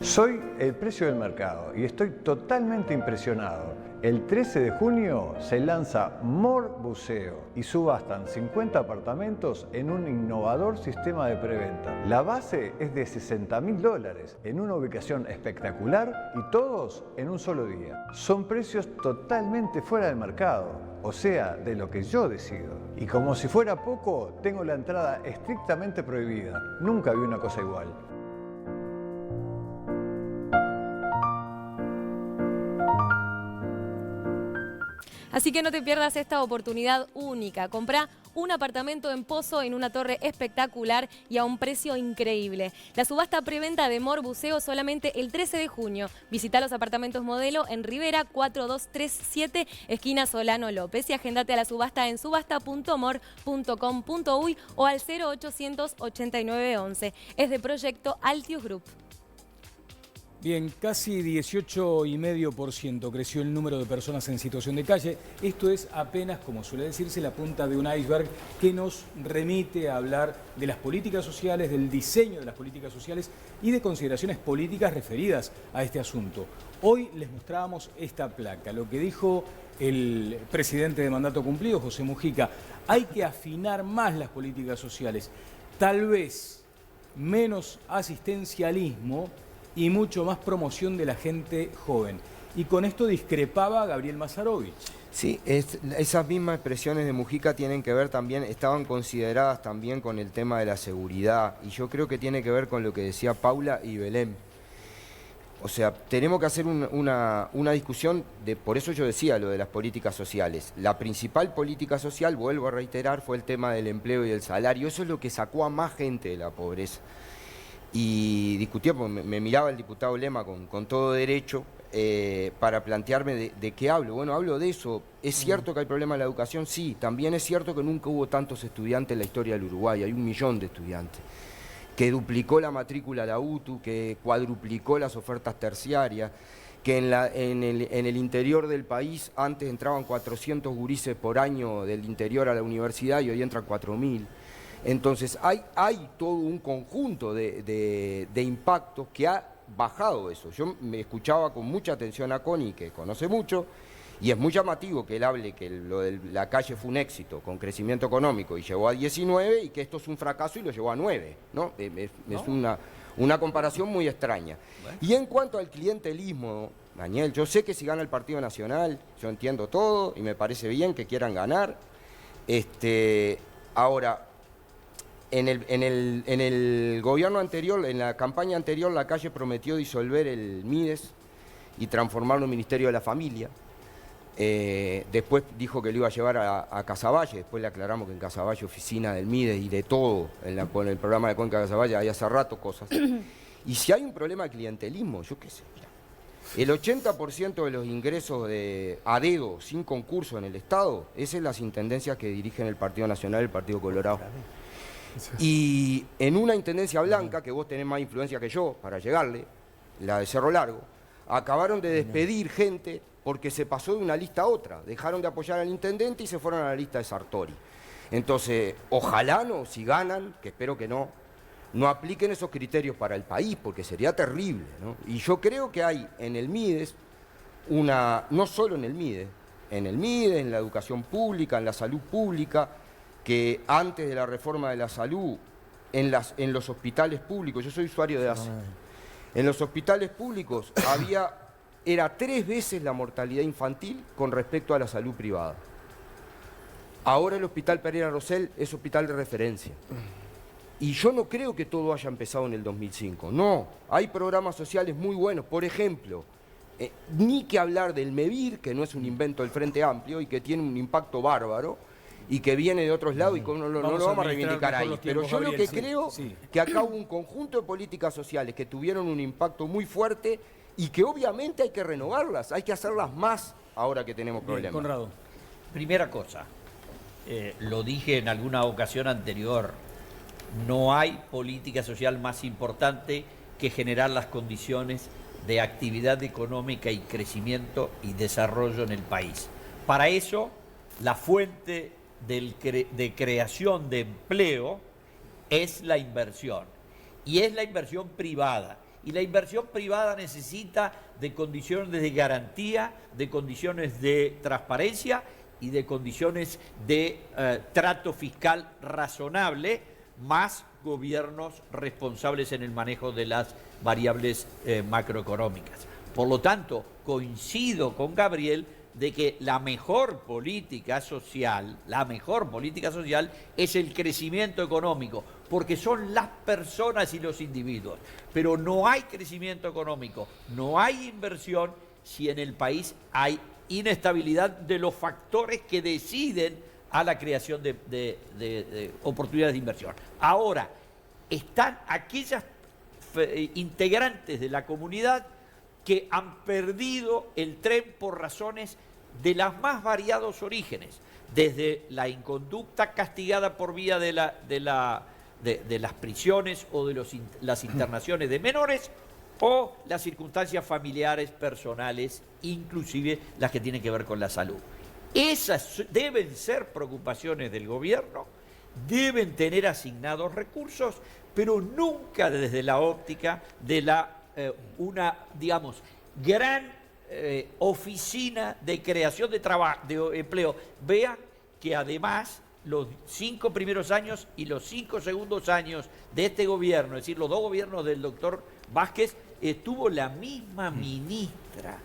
S14: Soy El Precio del Mercado y estoy totalmente impresionado. El 13 de junio se lanza More Buceo y subastan 50 apartamentos en un innovador sistema de preventa. La base es de $60.000 en una ubicación espectacular y todos en un solo día. Son precios totalmente fuera del mercado, o sea, de lo que yo decido. Y como si fuera poco, tengo la entrada estrictamente prohibida. Nunca vi una cosa igual.
S9: Así que no te pierdas esta oportunidad única. Comprá un apartamento en Pozo en una torre espectacular y a un precio increíble. La subasta preventa de More Buceo solamente el 13 de junio. Visita los apartamentos modelo en Rivera 4237, esquina Solano López, y agéndate a la subasta en subasta.more.com.uy o al 0800 8911. Es de Proyecto Altius Group.
S1: Bien, casi 18,5% creció el número de personas en situación de calle. Esto es apenas, como suele decirse, la punta de un iceberg que nos remite a hablar de las políticas sociales, del diseño de las políticas sociales y de consideraciones políticas referidas a este asunto. Hoy les mostrábamos esta placa, lo que dijo el presidente de mandato cumplido, José Mujica: hay que afinar más las políticas sociales, tal vez menos asistencialismo y mucho más promoción de la gente joven. Y con esto discrepaba Gabriel Mazarovich.
S3: Sí, esas mismas expresiones de Mujica tienen que ver también, estaban consideradas también con el tema de la seguridad, y yo creo que tiene que ver con lo que decía Paula y Belén. O sea, tenemos que hacer una discusión, por eso yo decía lo de las políticas sociales. La principal política social, vuelvo a reiterar, fue el tema del empleo y del salario. Eso es lo que sacó a más gente de la pobreza. Y discutía, me miraba el diputado Lema con todo derecho para plantearme de qué hablo. Bueno, hablo de eso. ¿Es cierto que hay problema en la educación? Sí. También es cierto que nunca hubo tantos estudiantes en la historia del Uruguay. Hay 1 millón de estudiantes. Que duplicó la matrícula a la UTU, que cuadruplicó las ofertas terciarias, que en el interior del país antes entraban 400 gurises por año del interior a la universidad y hoy entran 4.000. Entonces hay todo un conjunto de impactos que ha bajado eso. Yo me escuchaba con mucha atención a Connie, que conoce mucho, y es muy llamativo que él hable que lo de la calle fue un éxito con crecimiento económico y llegó a 19 y que esto es un fracaso y lo llevó a 9, ¿no? Es una comparación muy extraña. Bueno. Y en cuanto al clientelismo, Daniel, yo sé que si gana el Partido Nacional, yo entiendo todo y me parece bien que quieran ganar. Ahora, en el gobierno anterior, en la campaña anterior, la calle prometió disolver el MIDES y transformarlo en Ministerio de la Familia. Después dijo que lo iba a llevar a Casaballe, después le aclaramos que en Casaballe oficina del MIDES y de todo, con el programa de Cuenca de Casaballe hay hace rato cosas. Y si hay un problema de clientelismo, yo qué sé, mira, el 80% de los ingresos a dedo, sin concurso en el Estado, es en las intendencias que dirigen el Partido Nacional y el Partido Colorado. Y en una intendencia blanca, que vos tenés más influencia que yo para llegarle, la de Cerro Largo, acabaron de despedir gente porque se pasó de una lista a otra. Dejaron de apoyar al intendente y se fueron a la lista de Sartori. Entonces, ojalá no, si ganan, que espero que no apliquen esos criterios para el país, porque sería terrible, ¿no? Y yo creo que hay en el MIDES no solo en el MIDES, en la educación pública, en la salud pública, que antes de la reforma de la salud, en los hospitales públicos, yo soy usuario de ACE, en los hospitales públicos era 3 veces la mortalidad infantil con respecto a la salud privada. Ahora el Hospital Pereira Rosell es hospital de referencia. Y yo no creo que todo haya empezado en el 2005. No, hay programas sociales muy buenos. Por ejemplo, ni que hablar del MEVIR, que no es un invento del Frente Amplio y que tiene un impacto bárbaro y que viene de otros lados y que no lo vamos a reivindicar ahí. Pero yo lo que creo que acá hubo un conjunto de políticas sociales que tuvieron un impacto muy fuerte y que obviamente hay que renovarlas, hay que hacerlas más ahora que tenemos problemas.
S2: Conrado. Primera cosa, lo dije en alguna ocasión anterior, no hay política social más importante que generar las condiciones de actividad económica y crecimiento y desarrollo en el país. Para eso, la fuente de creación de empleo es la inversión, y es la inversión privada. Y la inversión privada necesita de condiciones de garantía, de condiciones de transparencia y de condiciones de trato fiscal razonable, más gobiernos responsables en el manejo de las variables macroeconómicas. Por lo tanto, coincido con Gabriel de que la mejor política social es el crecimiento económico, porque son las personas y los individuos. Pero no hay crecimiento económico, no hay inversión si en el país hay inestabilidad de los factores que deciden a la creación de oportunidades de inversión. Ahora, están aquellas integrantes de la comunidad que han perdido el tren por razones de los más variados orígenes, desde la inconducta castigada por vía de las prisiones o de las internaciones de menores, o las circunstancias familiares, personales, inclusive las que tienen que ver con la salud. Esas deben ser preocupaciones del gobierno, deben tener asignados recursos, pero nunca desde la óptica de una, digamos, gran oficina de creación de empleo. Vean que además los 5 primeros años y los 5 segundos años de este gobierno, es decir, los 2 gobiernos del doctor Vázquez, estuvo la misma ministra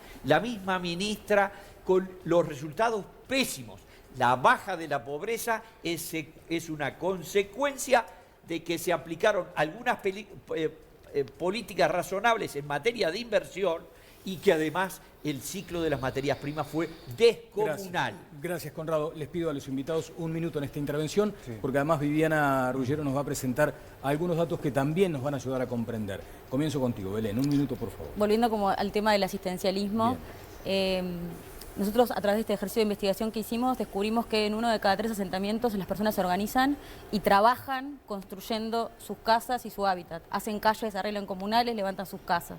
S2: con los resultados pésimos. La baja de la pobreza es una consecuencia de que se aplicaron algunas políticas razonables en materia de inversión y que además el ciclo de las materias primas fue descomunal.
S1: Gracias, Conrado. Les pido a los invitados un minuto en esta intervención, porque además Viviana Ruggiero nos va a presentar algunos datos que también nos van a ayudar a comprender. Comienzo contigo, Belén. Un minuto, por favor.
S7: Volviendo como al tema del asistencialismo, nosotros a través de este ejercicio de investigación que hicimos descubrimos que en 1 de cada 3 asentamientos las personas se organizan y trabajan construyendo sus casas y su hábitat. Hacen calles, arreglan comunales, levantan sus casas.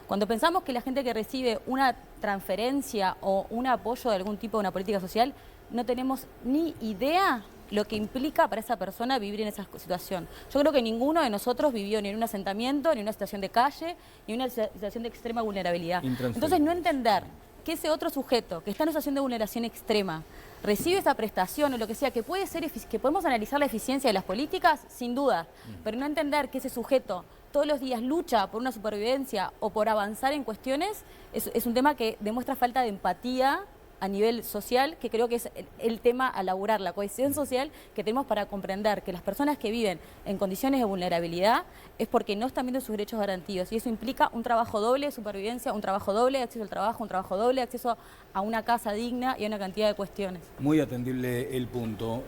S7: Cuando pensamos que la gente que recibe una transferencia o un apoyo de algún tipo de una política social, no tenemos ni idea lo que implica para esa persona vivir en esa situación. Yo creo que ninguno de nosotros vivió ni en un asentamiento, ni en una situación de calle, ni en una situación de extrema vulnerabilidad. Entonces, no entender que ese otro sujeto que está en una situación de vulneración extrema recibe esa prestación o lo que sea, que puede ser, que podemos analizar la eficiencia de las políticas, sin duda, pero no entender que ese sujeto todos los días lucha por una supervivencia o por avanzar en cuestiones, es un tema que demuestra falta de empatía a nivel social, que creo que es el tema a laburar, la cohesión social que tenemos para comprender que las personas que viven en condiciones de vulnerabilidad es porque no están viendo sus derechos garantidos, y eso implica un trabajo doble de supervivencia, un trabajo doble de acceso al trabajo, un trabajo doble de acceso a una casa digna y a una cantidad de cuestiones.
S1: Muy atendible el punto.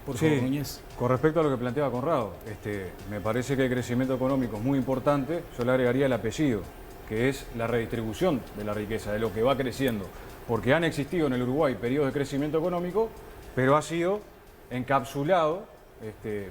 S1: Por favor, Núñez.
S11: Con respecto a lo que planteaba Conrado, me parece que el crecimiento económico es muy importante. Yo le agregaría el apellido, que es la redistribución de la riqueza, de lo que va creciendo. Porque han existido en el Uruguay periodos de crecimiento económico, pero ha sido encapsulado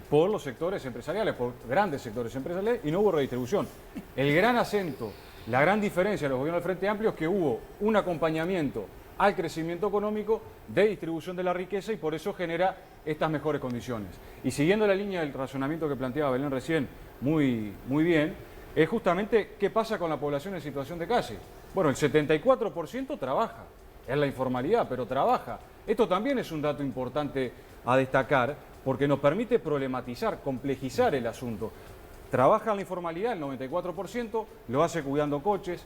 S11: por los sectores empresariales, por grandes sectores empresariales, y no hubo redistribución. El gran acento, la gran diferencia de los gobiernos del Frente Amplio es que hubo un acompañamiento al crecimiento económico de distribución de la riqueza, y por eso genera estas mejores condiciones. Y siguiendo la línea del razonamiento que planteaba Belén recién muy bien, es justamente qué pasa con la población en situación de calle. Bueno, el 74% trabaja. Es la informalidad, pero trabaja. Esto también es un dato importante a destacar, porque nos permite problematizar, complejizar el asunto. Trabaja en la informalidad el 94%, lo hace cuidando coches,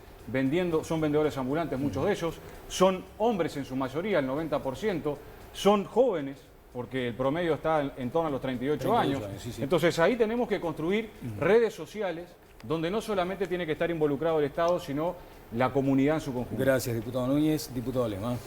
S11: son vendedores ambulantes muchos de ellos, son hombres en su mayoría, el 90%, son jóvenes, porque el promedio está en torno a los 38 años. Entonces ahí tenemos que construir redes sociales donde no solamente tiene que estar involucrado el Estado, sino la comunidad en su conjunto.
S1: Gracias, diputado Núñez. Diputado Alemán.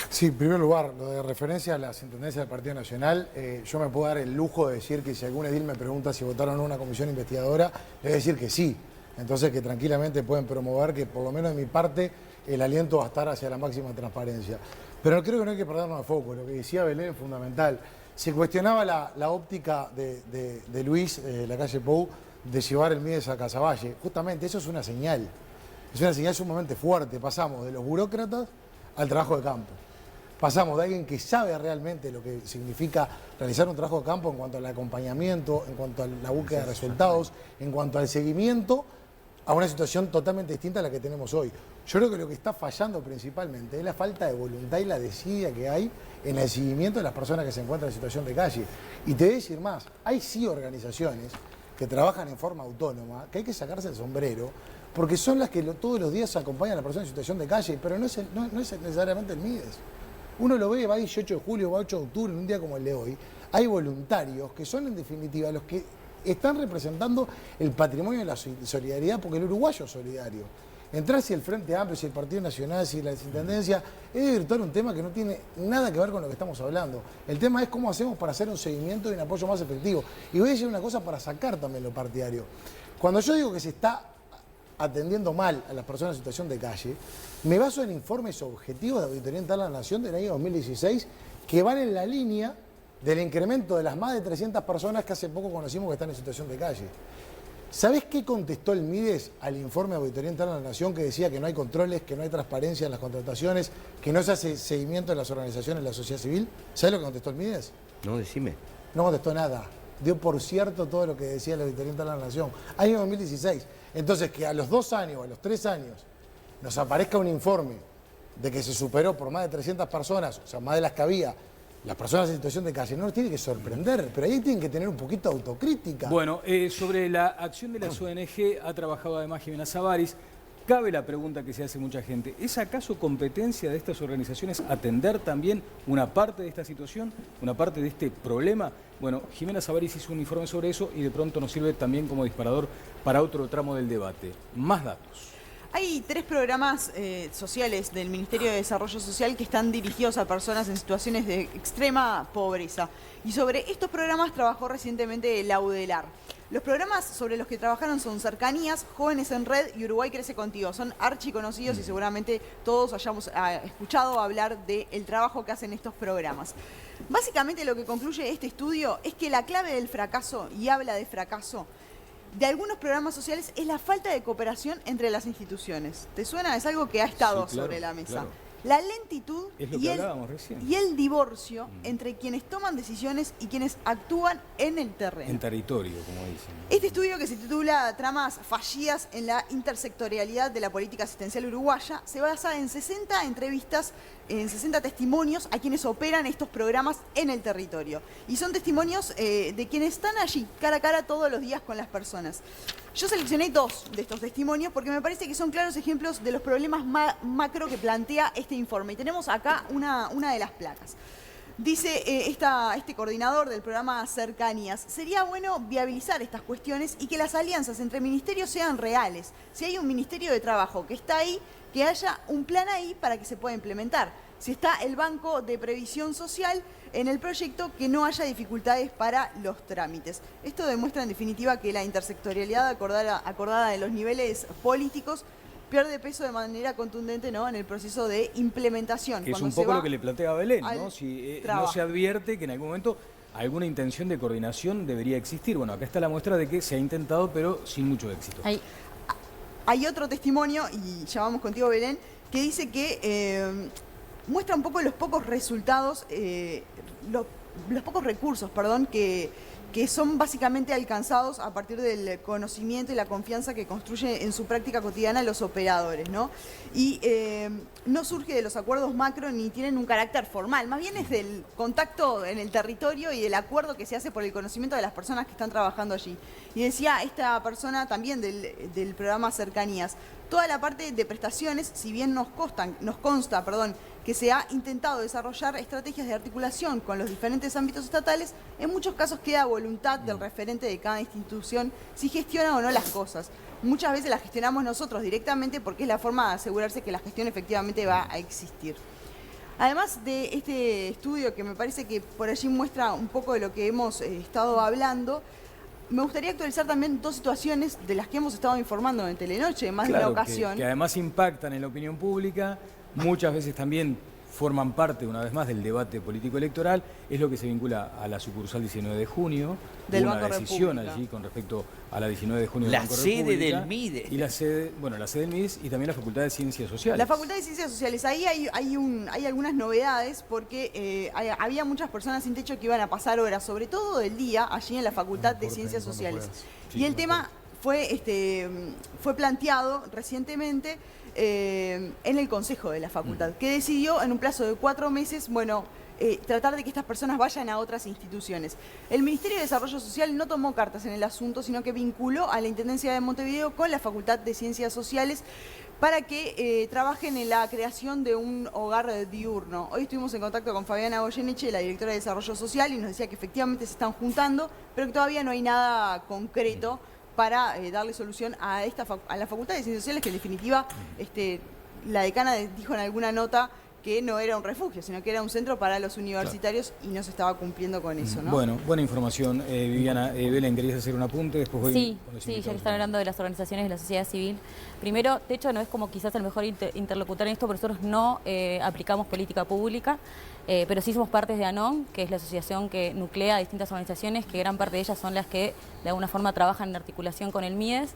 S12: Sí, en primer lugar, lo de referencia a las intendencias del Partido Nacional, yo me puedo dar el lujo de decir que si algún edil me pregunta si votaron o no una comisión investigadora, le voy a decir que sí. Entonces que tranquilamente pueden promover que por lo menos de mi parte el aliento va a estar hacia la máxima transparencia. Pero creo que no hay que perdernos de foco, lo que decía Belén es fundamental. Se cuestionaba la óptica de Luis, la calle Pou, de llevar el Mides a Casaballe. Justamente eso es una señal. Es una señal sumamente fuerte. Pasamos de los burócratas al trabajo de campo. Pasamos de alguien que sabe realmente lo que significa realizar un trabajo de campo en cuanto al acompañamiento, en cuanto a la búsqueda de resultados, en cuanto al seguimiento, a una situación totalmente distinta a la que tenemos hoy. Yo creo que lo que está fallando principalmente es la falta de voluntad y la desidia que hay en el seguimiento de las personas que se encuentran en situación de calle. Y te voy a decir más, hay sí organizaciones que trabajan en forma autónoma, que hay que sacarse el sombrero, porque son las que todos los días acompañan a la persona en situación de calle, pero no es necesariamente el Mides. Uno lo ve, va 18 de julio, va 8 de octubre, en un día como el de hoy. Hay voluntarios que son en definitiva los que están representando el patrimonio de la solidaridad, porque el uruguayo es solidario. Entrar si el Frente Amplio, si el Partido Nacional, si la Intendencia, es desvirtuar un tema que no tiene nada que ver con lo que estamos hablando. El tema es cómo hacemos para hacer un seguimiento y un apoyo más efectivo. Y voy a decir una cosa para sacar también lo partidario. Cuando yo digo que se está atendiendo mal a las personas en situación de calle, me baso en informes objetivos de Auditoría Interna de la Nación del año 2016 que van en la línea del incremento de las más de 300 personas que hace poco conocimos que están en situación de calle. ¿Sabés qué contestó el Mides al informe de Auditoría Interna de la Nación que decía que no hay controles, que no hay transparencia en las contrataciones, que no se hace seguimiento de las organizaciones de la sociedad civil? ¿Sabés lo que contestó el Mides?
S3: No, decime.
S12: No contestó nada. Dio por cierto todo lo que decía la Auditoría Interna de la Nación. Año 2016. Entonces, que a los 2 años, a los 3 años, nos aparezca un informe de que se superó por más de 300 personas, o sea, más de las que había, las personas en situación de calle, no nos tiene que sorprender, pero ahí tienen que tener un poquito de autocrítica.
S1: Bueno, sobre la acción de las ONG ha trabajado además Jimena Savaris. cabe la pregunta que se hace mucha gente, ¿es acaso competencia de estas organizaciones atender también una parte de esta situación, una parte de este problema? Bueno, Jimena Sabaris hizo un informe sobre eso y de pronto nos sirve también como disparador para otro tramo del debate. Más datos.
S5: Hay 3 programas sociales del Ministerio de Desarrollo Social que están dirigidos a personas en situaciones de extrema pobreza. Y sobre estos programas trabajó recientemente la UDELAR. Los programas sobre los que trabajaron son Cercanías, Jóvenes en Red y Uruguay Crece Contigo. Son archiconocidos y seguramente todos hayamos escuchado hablar del trabajo que hacen estos programas. Básicamente lo que concluye este estudio es que la clave del fracaso, y habla de fracaso, de algunos programas sociales es la falta de cooperación entre las instituciones. ¿Te suena? Es algo que ha estado sobre la mesa. Claro. La lentitud y el divorcio entre quienes toman decisiones y quienes actúan en el terreno.
S1: En territorio, como dicen.
S5: Este estudio, que se titula Tramas fallidas en la intersectorialidad de la política asistencial uruguaya, se basa en 60 entrevistas, en 60 testimonios a quienes operan estos programas en el territorio. Y son testimonios de quienes están allí, cara a cara, todos los días con las personas. Yo seleccioné 2 de estos testimonios porque me parece que son claros ejemplos de los problemas macro que plantea este informe. Y tenemos acá una de las placas. Dice este coordinador del programa Cercanías, sería bueno viabilizar estas cuestiones y que las alianzas entre ministerios sean reales. Si hay un ministerio de trabajo que está ahí, que haya un plan ahí para que se pueda implementar. Si está el Banco de Previsión Social en el proyecto, que no haya dificultades para los trámites. Esto demuestra en definitiva que la intersectorialidad acordada de los niveles políticos pierde peso de manera contundente, ¿no?, en el proceso de implementación.
S1: Que es un poco lo que le plantea Belén, ¿no? Si no se advierte que en algún momento alguna intención de coordinación debería existir. Bueno, acá está la muestra de que se ha intentado, pero sin mucho éxito.
S5: Hay otro testimonio, y ya vamos contigo, Belén, que dice que muestra un poco los pocos resultados, los pocos recursos, perdón, que son básicamente alcanzados a partir del conocimiento y la confianza que construye en su práctica cotidiana los operadores, ¿no? Y no surge de los acuerdos macro ni tienen un carácter formal, más bien es del contacto en el territorio y del acuerdo que se hace por el conocimiento de las personas que están trabajando allí. Y decía esta persona también del programa Cercanías, toda la parte de prestaciones, si bien nos consta, que se ha intentado desarrollar estrategias de articulación con los diferentes ámbitos estatales, en muchos casos queda a voluntad del referente de cada institución si gestiona o no las cosas. Muchas veces las gestionamos nosotros directamente porque es la forma de asegurarse que la gestión efectivamente va a existir. Además de este estudio, que me parece que por allí muestra un poco de lo que hemos estado hablando, me gustaría actualizar también 2 situaciones de las que hemos estado informando en Telenoche en más de una ocasión.
S1: Que además impactan en la opinión pública, muchas veces también forman parte, una vez más, del debate político electoral. Es lo que se vincula a la sucursal 19 de junio.
S5: Del
S1: Hubo
S5: Banco
S1: una decisión
S5: República.
S1: allí con respecto a la 19 de junio del
S2: La
S1: Banco
S2: sede
S1: República.
S2: del MIDE.
S1: Y la sede del MIDE y también la Facultad de Ciencias Sociales.
S5: La Facultad de Ciencias Sociales, ahí hay algunas novedades porque había muchas personas sin techo que iban a pasar horas, sobre todo del día, allí en la Facultad de Ciencias Sociales. Y el tema fue planteado recientemente en el Consejo de la Facultad, que decidió en un plazo de 4 meses, tratar de que estas personas vayan a otras instituciones. El Ministerio de Desarrollo Social no tomó cartas en el asunto, sino que vinculó a la Intendencia de Montevideo con la Facultad de Ciencias Sociales para que trabajen en la creación de un hogar diurno. Hoy estuvimos en contacto con Fabiana Goyeneche, la directora de Desarrollo Social, y nos decía que efectivamente se están juntando, pero que todavía no hay nada concreto para darle solución a la Facultad de Ciencias Sociales, que en definitiva la decana dijo en alguna nota que no era un refugio, sino que era un centro para los universitarios, y no se estaba cumpliendo con eso, ¿no?
S1: Bueno, buena información. Viviana, Belén, ¿querías hacer un apunte? Después voy
S7: Sí,
S1: con los
S7: ya que
S1: invitados.
S7: están hablando de las organizaciones de la sociedad civil. Primero, de hecho, no es como quizás el mejor interlocutor en esto, porque nosotros no aplicamos política pública, pero sí somos parte de ANON, que es la asociación que nuclea a distintas organizaciones, que gran parte de ellas son las que de alguna forma trabajan en articulación con el MIDES.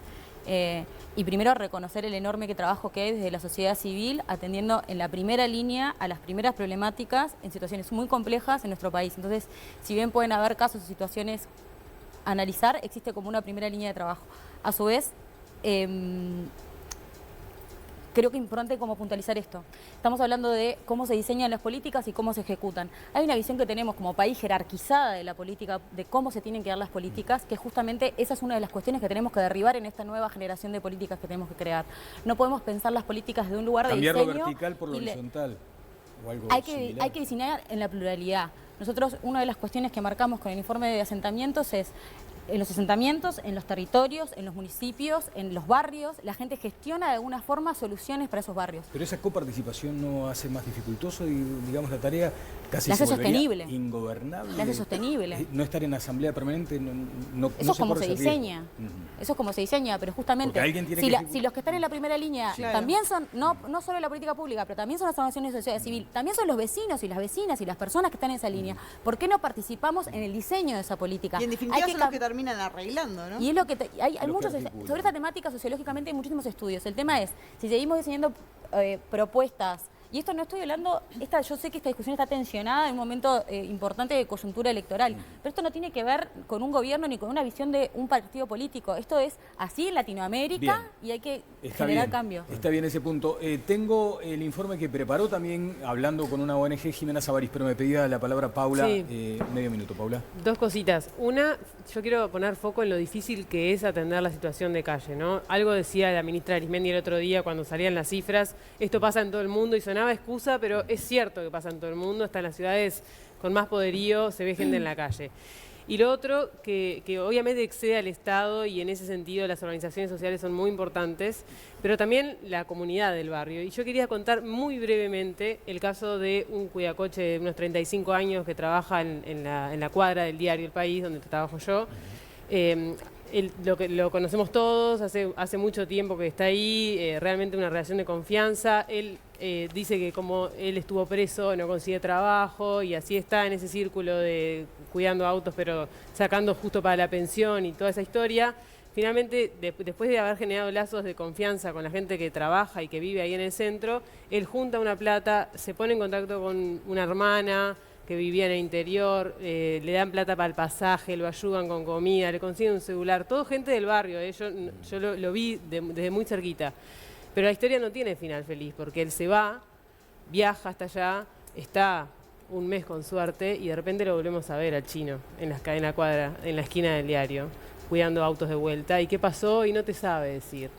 S7: Y primero reconocer el enorme trabajo que hay desde la sociedad civil atendiendo en la primera línea a las primeras problemáticas en situaciones muy complejas en nuestro país. Entonces, si bien pueden haber casos o situaciones a analizar, existe como una primera línea de trabajo. A su vez, creo que es importante como puntualizar esto. Estamos hablando de cómo se diseñan las políticas y cómo se ejecutan. Hay una visión que tenemos como país jerarquizada de la política, de cómo se tienen que dar las políticas, que justamente esa es una de las cuestiones que tenemos que derribar en esta nueva generación de políticas que tenemos que crear. No podemos pensar las políticas de un lugar de diseño.
S1: Cambiar lo vertical por lo horizontal o algo similar.
S7: Hay que diseñar en la pluralidad. Nosotros, una de las cuestiones que marcamos con el informe de asentamientos es en los asentamientos, en los territorios, en los municipios, en los barrios, la gente gestiona de alguna forma soluciones para esos barrios.
S1: Pero esa coparticipación no hace más dificultoso y, digamos, la tarea casi
S7: la hace
S1: se volvería
S7: sostenible.
S1: Ingobernable.
S7: La hace sostenible.
S1: No estar en asamblea permanente no
S7: eso es como se
S1: corre ese
S7: diseña. Eso es como se diseña, pero justamente si los que están en la primera línea también son, no solo la política pública, pero también son las organizaciones de sociedad civil, también son los vecinos y las vecinas y las personas que están en esa línea. ¿Por qué no participamos en el diseño de esa política?
S5: Y en definitiva son los que terminan arreglando, ¿no?
S7: Y es lo que hay muchos sobre esta temática sociológicamente hay muchísimos estudios. El tema es si seguimos diseñando propuestas. Y esto no estoy hablando, yo sé que esta discusión está tensionada en un momento importante de coyuntura electoral, pero esto no tiene que ver con un gobierno ni con una visión de un partido político. Esto es así en Latinoamérica y hay que generar cambio.
S1: Está bien ese punto. Tengo el informe que preparó también, hablando con una ONG, Jimena Sabaris, pero me pedía la palabra Paula. Medio minuto, Paula.
S4: Dos cositas. Una, yo quiero poner foco en lo difícil que es atender la situación de calle, ¿no? Algo decía la ministra Arismendi el otro día cuando salían las cifras, esto pasa en todo el mundo y sonaba excusa, pero es cierto que pasa en todo el mundo, hasta en las ciudades con más poderío se ve gente en la calle. Y lo otro, que obviamente excede al Estado y en ese sentido las organizaciones sociales son muy importantes, pero también la comunidad del barrio. Y yo quería contar muy brevemente el caso de un cuidacoche de unos 35 años que trabaja en la cuadra del diario El País, donde trabajo yo. Lo conocemos todos, hace mucho tiempo que está ahí, realmente una relación de confianza. Él dice que como él estuvo preso no consigue trabajo y así está en ese círculo de cuidando autos pero sacando justo para la pensión y toda esa historia. Finalmente, después de haber generado lazos de confianza con la gente que trabaja y que vive ahí en el centro, él junta una plata, se pone en contacto con una hermana que vivía en el interior, le dan plata para el pasaje, lo ayudan con comida, le consiguen un celular, todo gente del barrio, yo lo vi desde muy cerquita. Pero la historia no tiene final feliz, porque él se va, viaja hasta allá, está un mes con suerte y de repente lo volvemos a ver al chino en la cuadra, en la esquina del diario, cuidando autos de vuelta. ¿Y qué pasó? Y no te sabe decir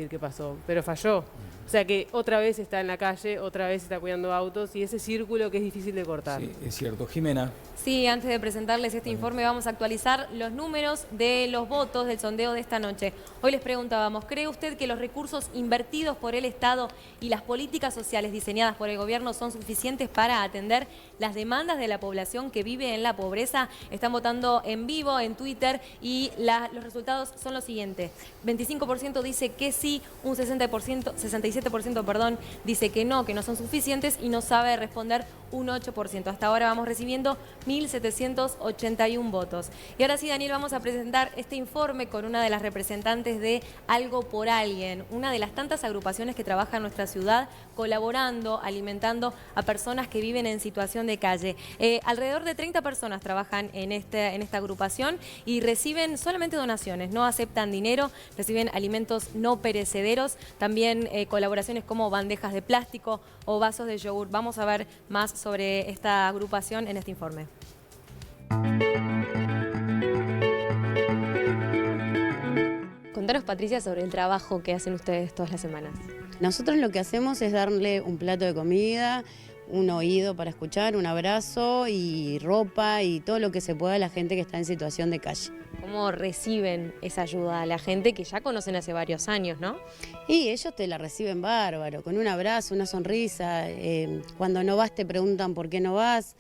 S4: qué pasó, pero falló. O sea que otra vez está en la calle, otra vez está cuidando autos y ese círculo que es difícil de cortar.
S1: Sí, es cierto. Jimena.
S9: Sí, antes de presentarles este informe vamos a actualizar los números de los votos del sondeo de esta noche. Hoy les preguntábamos, ¿cree usted que los recursos invertidos por el Estado y las políticas sociales diseñadas por el gobierno son suficientes para atender las demandas de la población que vive en la pobreza? Están votando en vivo en Twitter y los resultados son los siguientes. 25% dice que sí, un 67% dice que no son suficientes y no sabe responder un 8%. Hasta ahora vamos recibiendo 1.781 votos. Y ahora sí, Daniel, vamos a presentar este informe con una de las representantes de Algo por Alguien, una de las tantas agrupaciones que trabaja en nuestra ciudad colaborando, alimentando a personas que viven en situación de calle. Alrededor de 30 personas trabajan en esta agrupación y reciben solamente donaciones, no aceptan dinero, reciben alimentos no perecederos, también colaboraciones como bandejas de plástico o vasos de yogur. Vamos a ver más sobre esta agrupación en este informe.
S15: Contanos, Patricia, sobre el trabajo que hacen ustedes todas las semanas.
S16: Nosotros lo que hacemos es darle un plato de comida, un oído para escuchar, un abrazo y ropa y todo lo que se pueda a la gente que está en situación de calle.
S15: ¿Cómo reciben esa ayuda a la gente que ya conocen hace varios años, no?
S16: Y ellos te la reciben bárbaro, con un abrazo, una sonrisa. Cuando no vas te preguntan por qué no vas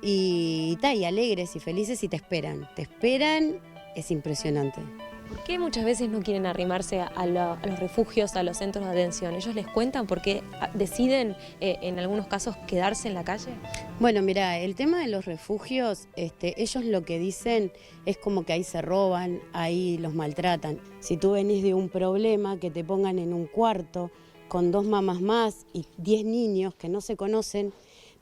S16: y alegres y felices y te esperan. Te esperan, es impresionante.
S15: ¿Por qué muchas veces no quieren arrimarse a los refugios, a los centros de atención? ¿Ellos les cuentan por qué deciden, en algunos casos, quedarse en la calle?
S16: Bueno, mira, el tema de los refugios, ellos lo que dicen es como que ahí se roban, ahí los maltratan. Si tú venís de un problema, que te pongan en un cuarto con 2 mamás más y 10 niños que no se conocen,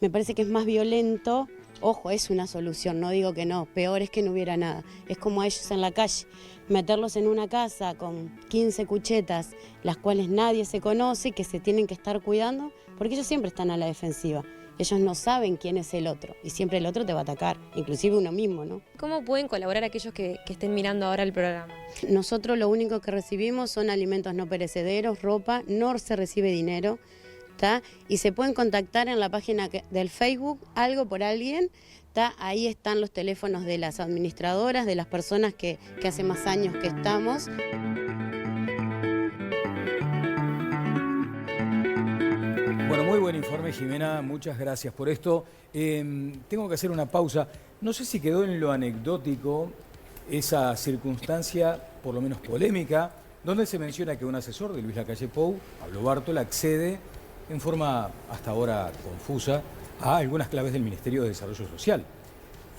S16: me parece que es más violento. Ojo, es una solución, no digo que no, peor es que no hubiera nada. Es como a ellos en la calle. meterlos en una casa con 15 cuchetas, las cuales nadie se conoce, que se tienen que estar cuidando, porque ellos siempre están a la defensiva. Ellos no saben quién es el otro y siempre el otro te va a atacar, inclusive uno mismo, ¿no?
S15: ¿Cómo pueden colaborar aquellos que estén mirando ahora el programa?
S16: Nosotros lo único que recibimos son alimentos no perecederos, ropa, no se recibe dinero, ¿tá? Y se pueden contactar en la página del Facebook, Algo por Alguien, ¿tá? Ahí están los teléfonos de las administradoras, de las personas que hace más años que estamos.
S1: Bueno, muy buen informe, Jimena, muchas gracias por esto. Tengo que hacer una pausa. No sé si quedó en lo anecdótico esa circunstancia, por lo menos polémica, donde se menciona que un asesor de Luis Lacalle Pou, Pablo Bartola, accede en forma hasta ahora confusa a algunas claves del Ministerio de Desarrollo Social.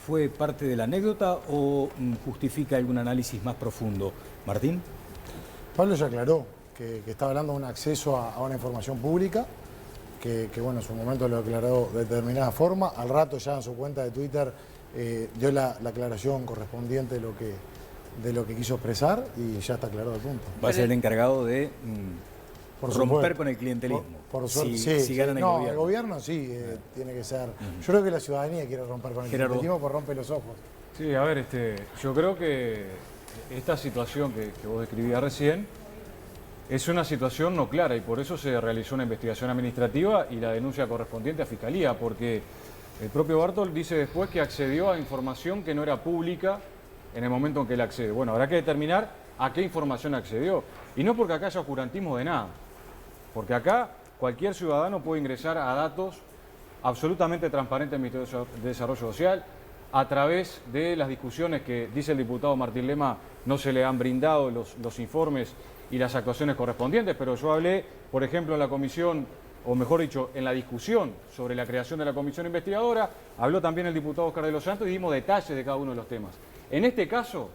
S1: ¿Fue parte de la anécdota o justifica algún análisis más profundo? Martín.
S12: Pablo ya aclaró que estaba hablando de un acceso a una información pública, que bueno, en su momento lo aclaró de determinada forma. Al rato ya en su cuenta de Twitter dio la aclaración correspondiente de lo que quiso expresar y ya está aclarado el punto.
S1: Va a ser el encargado de romper con el clientelismo.
S12: Por suerte,
S1: si ganan el gobierno.
S12: El gobierno sí, tiene que ser. Yo creo que la ciudadanía quiere romper con el clientelismo porque rompe los ojos.
S11: Sí, a ver, yo creo que esta situación que vos describías recién es una situación no clara y por eso se realizó una investigación administrativa y la denuncia correspondiente a Fiscalía, porque el propio Bartol dice después que accedió a información que no era pública en el momento en que él accede. Bueno, habrá que determinar a qué información accedió. Y no porque acá haya oscurantismo de nada, porque acá cualquier ciudadano puede ingresar a datos absolutamente transparentes del Ministerio de Desarrollo Social a través de las discusiones que, dice el diputado Martín Lema, no se le han brindado los informes y las actuaciones correspondientes, pero yo hablé, por ejemplo, en la comisión, o mejor dicho, en la discusión sobre la creación de la comisión investigadora, habló también el diputado Oscar de los Santos y dimos detalles de cada uno de los temas. En este caso,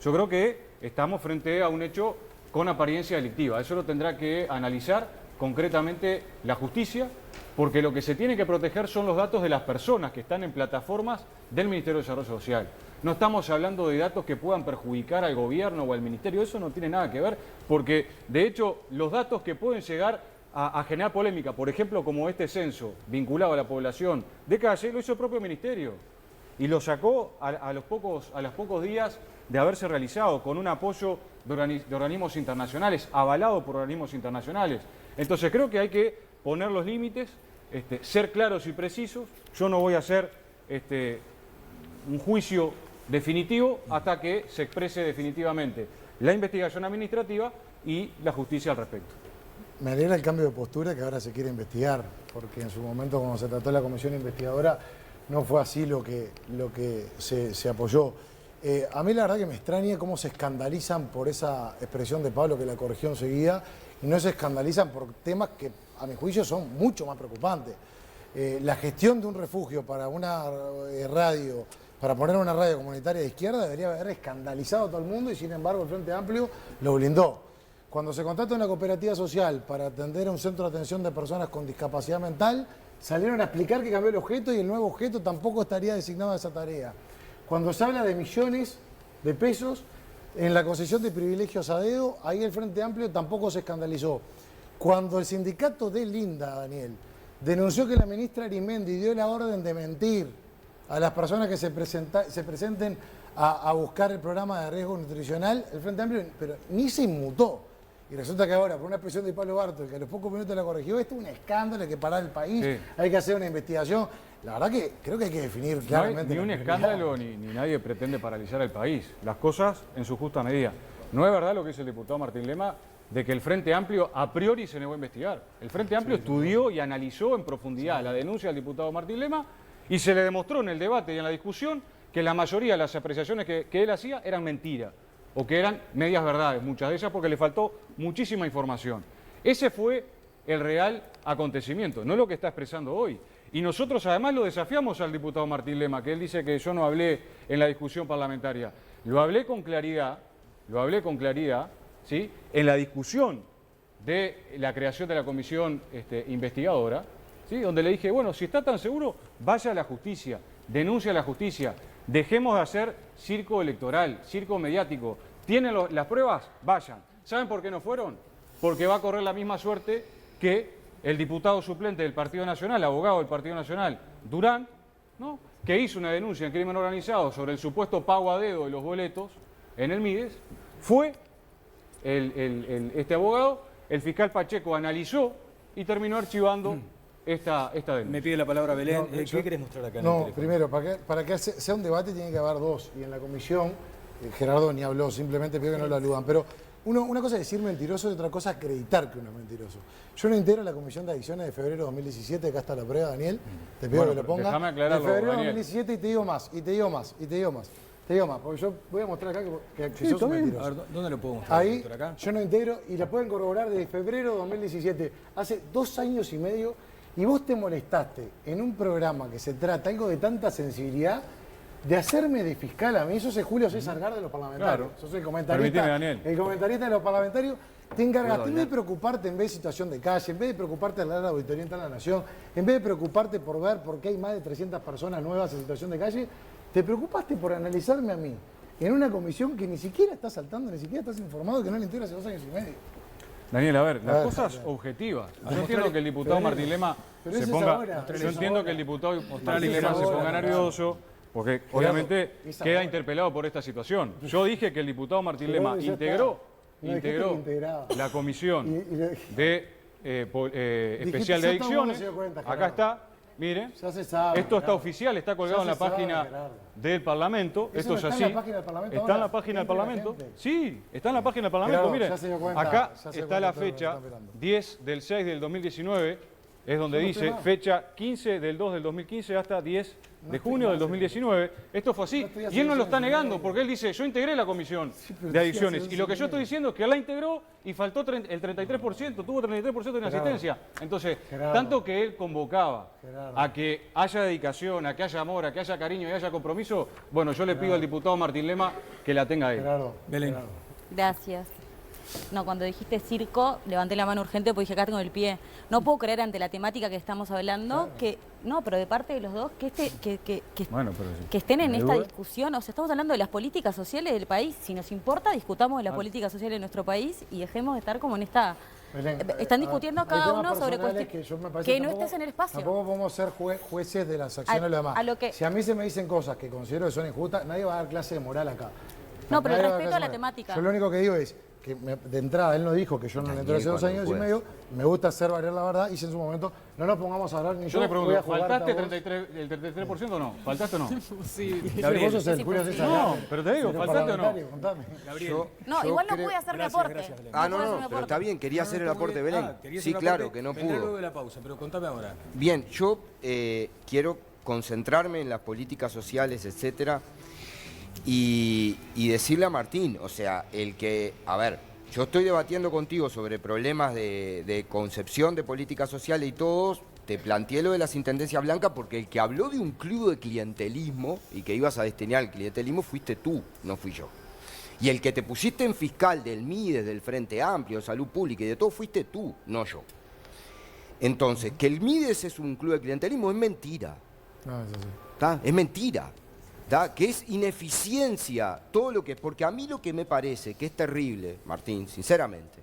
S11: yo creo que estamos frente a un hecho con apariencia delictiva. Eso lo tendrá que analizar concretamente la justicia, porque lo que se tiene que proteger son los datos de las personas que están en plataformas del Ministerio de Desarrollo Social. No estamos hablando de datos que puedan perjudicar al gobierno o al ministerio, eso no tiene nada que ver, porque de hecho los datos que pueden llegar a generar polémica, por ejemplo como este censo vinculado a la población de calle, lo hizo el propio ministerio y lo sacó a los pocos días de haberse realizado con un apoyo de organismos internacionales, avalado por organismos internacionales. Entonces creo que hay que poner los límites, ser claros y precisos. Yo no voy a hacer un juicio definitivo hasta que se exprese definitivamente la investigación administrativa y la justicia al respecto.
S12: Me alegra el cambio de postura que ahora se quiere investigar, porque en su momento cuando se trató la comisión investigadora no fue así lo que se apoyó. A mí la verdad que me extraña cómo se escandalizan por esa expresión de Pablo que la corrigió enseguida y no se escandalizan por temas que a mi juicio son mucho más preocupantes. La gestión de un refugio para una radio, para poner una radio comunitaria de izquierda debería haber escandalizado a todo el mundo y sin embargo el Frente Amplio lo blindó. Cuando se contrata una cooperativa social para atender a un centro de atención de personas con discapacidad mental, salieron a explicar que cambió el objeto y el nuevo objeto tampoco estaría designado a esa tarea. Cuando se habla de millones de pesos en la concesión de privilegios a dedo, ahí el Frente Amplio tampoco se escandalizó. Cuando el sindicato de Linda, Daniel, denunció que la ministra Arimendi dio la orden de mentir a las personas que se presenten a buscar el programa de riesgo nutricional, el Frente Amplio pero ni se inmutó. Y resulta que ahora, por una expresión de Pablo Bartol, que a los pocos minutos la corrigió, esto es un escándalo, hay que parar el país, sí. Hay que hacer una investigación. La verdad que creo que hay que definir claramente.
S11: No hay ni un escándalo ni nadie pretende paralizar el país. Las cosas en su justa medida. No es verdad lo que dice el diputado Martín Lema de que el Frente Amplio a priori se negó a investigar. El Frente Amplio estudió y analizó en profundidad la denuncia del diputado Martín Lema y se le demostró en el debate y en la discusión que la mayoría de las apreciaciones que él hacía eran mentiras o que eran medias verdades, muchas de ellas porque le faltó muchísima información. Ese fue el real acontecimiento, no lo que está expresando hoy. Y nosotros además lo desafiamos al diputado Martín Lema, que él dice que yo no hablé en la discusión parlamentaria. Lo hablé con claridad, ¿sí? En la discusión de la creación de la comisión investigadora, ¿sí? Donde le dije, bueno, si está tan seguro, vaya a la justicia, denuncie a la justicia, dejemos de hacer circo electoral, circo mediático, ¿Tienen las pruebas? Vayan. ¿Saben por qué no fueron? Porque va a correr la misma suerte que el diputado suplente del Partido Nacional, abogado del Partido Nacional, Durán, ¿no?, que hizo una denuncia en crimen organizado sobre el supuesto pago a dedo de los boletos en el Mides. Fue este abogado, el fiscal Pacheco analizó y terminó archivando esta denuncia.
S1: Me pide la palabra Belén. ¿Qué querés mostrar acá?
S12: No, primero, para que sea un debate tiene que haber dos. Y en la comisión, Gerardo ni habló, simplemente pido que no lo aludan. Pero una cosa es decir mentiroso y otra cosa es acreditar que uno es mentiroso. Yo no integro la comisión de adicciones de febrero de 2017, acá está la prueba, Daniel. Te pido que lo ponga.
S11: Déjame aclararlo,
S12: de febrero de
S11: Daniel.
S12: 2017 y te digo más, y te digo más, y te digo más. Te digo más, porque yo voy a mostrar acá que sos un mentiroso.
S1: A ver, ¿dónde lo puedo mostrar?
S12: Ahí,
S1: acá?
S12: yo no integro y la pueden corroborar desde febrero de 2017, hace 2 años y medio, y vos te molestaste en un programa que se trata algo de tanta sensibilidad de hacerme de fiscal a mí. Sos el Julio César Gar de los parlamentarios.
S11: Claro.
S12: Sos el comentarista,
S11: Daniel.
S12: el comentarista de los parlamentarios. Te encargaste, en vez de preocuparte en vez de situación de calle, en vez de preocuparte de la auditoría interna de la Nación, en vez de preocuparte por ver por qué hay más de 300 personas nuevas en situación de calle, te preocupaste por analizarme a mí en una comisión que ni siquiera estás saltando, ni siquiera estás informado, que no le integra hace 2 años y medio.
S11: Daniel, a ver, las cosas objetivas. Yo entiendo que el diputado Martín Lema se ponga... Yo entiendo que el diputado Martín Lema se ponga nervioso, porque obviamente queda interpelado por esta situación. Yo dije que el diputado Martín Lema integró la comisión de especial de adicciones. Acá está. Miren, esto está oficial, está colgado en la página del Parlamento. Esto es así. ¿Está en la página del Parlamento? Sí, está en la página del Parlamento. Miren, acá está la fecha 10 del 6 del 2019, es donde dice fecha 15 del 2 del 2015 hasta 10 de junio del 2019. Esto fue así. Y él no lo está negando, porque él dice, yo integré la comisión de adicciones. Y lo que yo estoy diciendo es que él la integró y faltó el 33%, tuvo 33% de inasistencia. Entonces, tanto que él convocaba a que haya dedicación, a que haya amor, a que haya cariño y haya compromiso, bueno, yo le pido al diputado Martín Lema que la tenga él.
S1: Belén.
S7: Gracias. No, cuando dijiste circo, levanté la mano urgente porque dije, acá tengo el pie. No puedo creer ante la temática que estamos hablando que, no, pero de parte de los dos, que estén en esta discusión. O sea, estamos hablando de las políticas sociales del país. Si nos importa, discutamos de las políticas sociales de nuestro país y dejemos de estar como en esta... Están discutiendo cada uno sobre cuestiones que no estés en el espacio.
S12: Tampoco podemos ser jueces de las acciones de los demás. Si a mí se me dicen cosas que considero que son injustas, nadie va a dar clase de moral acá.
S7: No, pero el respeto a la temática.
S12: Yo lo único que digo es que de entrada él no dijo que yo no le entré hace 2 años y medio, me gusta hacer variar la verdad y si en su momento no nos pongamos a hablar ni
S11: yo le pregunto, ¿faltaste el 33% o no? ¿Faltaste o no?
S12: Sí, Gabriel. Vos sos el Julio César.
S11: No, pero te digo, ¿faltaste o no?
S12: Gabriel.
S7: No, igual no pude hacer mi aporte.
S3: No, pero está bien, quería hacer el aporte, Belén. Sí, claro, que no pudo.
S1: Luego de la pausa, pero contame ahora.
S3: Bien, yo quiero concentrarme en las políticas sociales, etcétera, y decirle a Martín, o sea, a ver, yo estoy debatiendo contigo sobre problemas de concepción de políticas sociales y todos, te planteé lo de las intendencias blancas porque el que habló de un club de clientelismo y que ibas a destinar el clientelismo fuiste tú, no fui yo. Y el que te pusiste en fiscal del MIDES, del Frente Amplio, de Salud Pública y de todo fuiste tú, no yo. Entonces, que el MIDES es un club de clientelismo es mentira.
S12: No, eso sí.
S3: ¿Tá? Es mentira. Que es ineficiencia, todo lo que... Porque a mí lo que me parece que es terrible, Martín, sinceramente,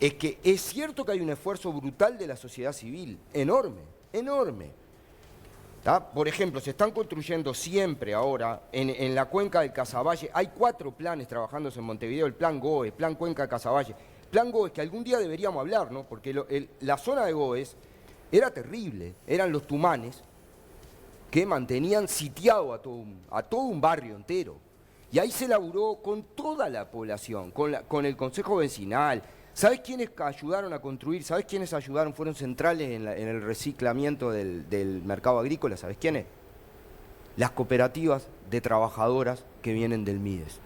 S3: es que es cierto que hay un esfuerzo brutal de la sociedad civil, enorme, enorme. ¿Tá? Por ejemplo, se están construyendo siempre ahora, en la cuenca del Casaballe, hay 4 planes trabajándose en Montevideo, el plan GOES, plan Cuenca Casaballe. Plan GOES, que algún día deberíamos hablar, ¿no? Porque la zona de GOES era terrible, eran los tumanes, que mantenían sitiado a todo un barrio entero. Y ahí se laburó con toda la población, con el Consejo Vecinal. ¿Sabés quiénes ayudaron a construir? ¿Sabés quiénes ayudaron? Fueron centrales en el reciclamiento del mercado agrícola. ¿Sabés quiénes? Las cooperativas de trabajadoras que vienen del MIDES.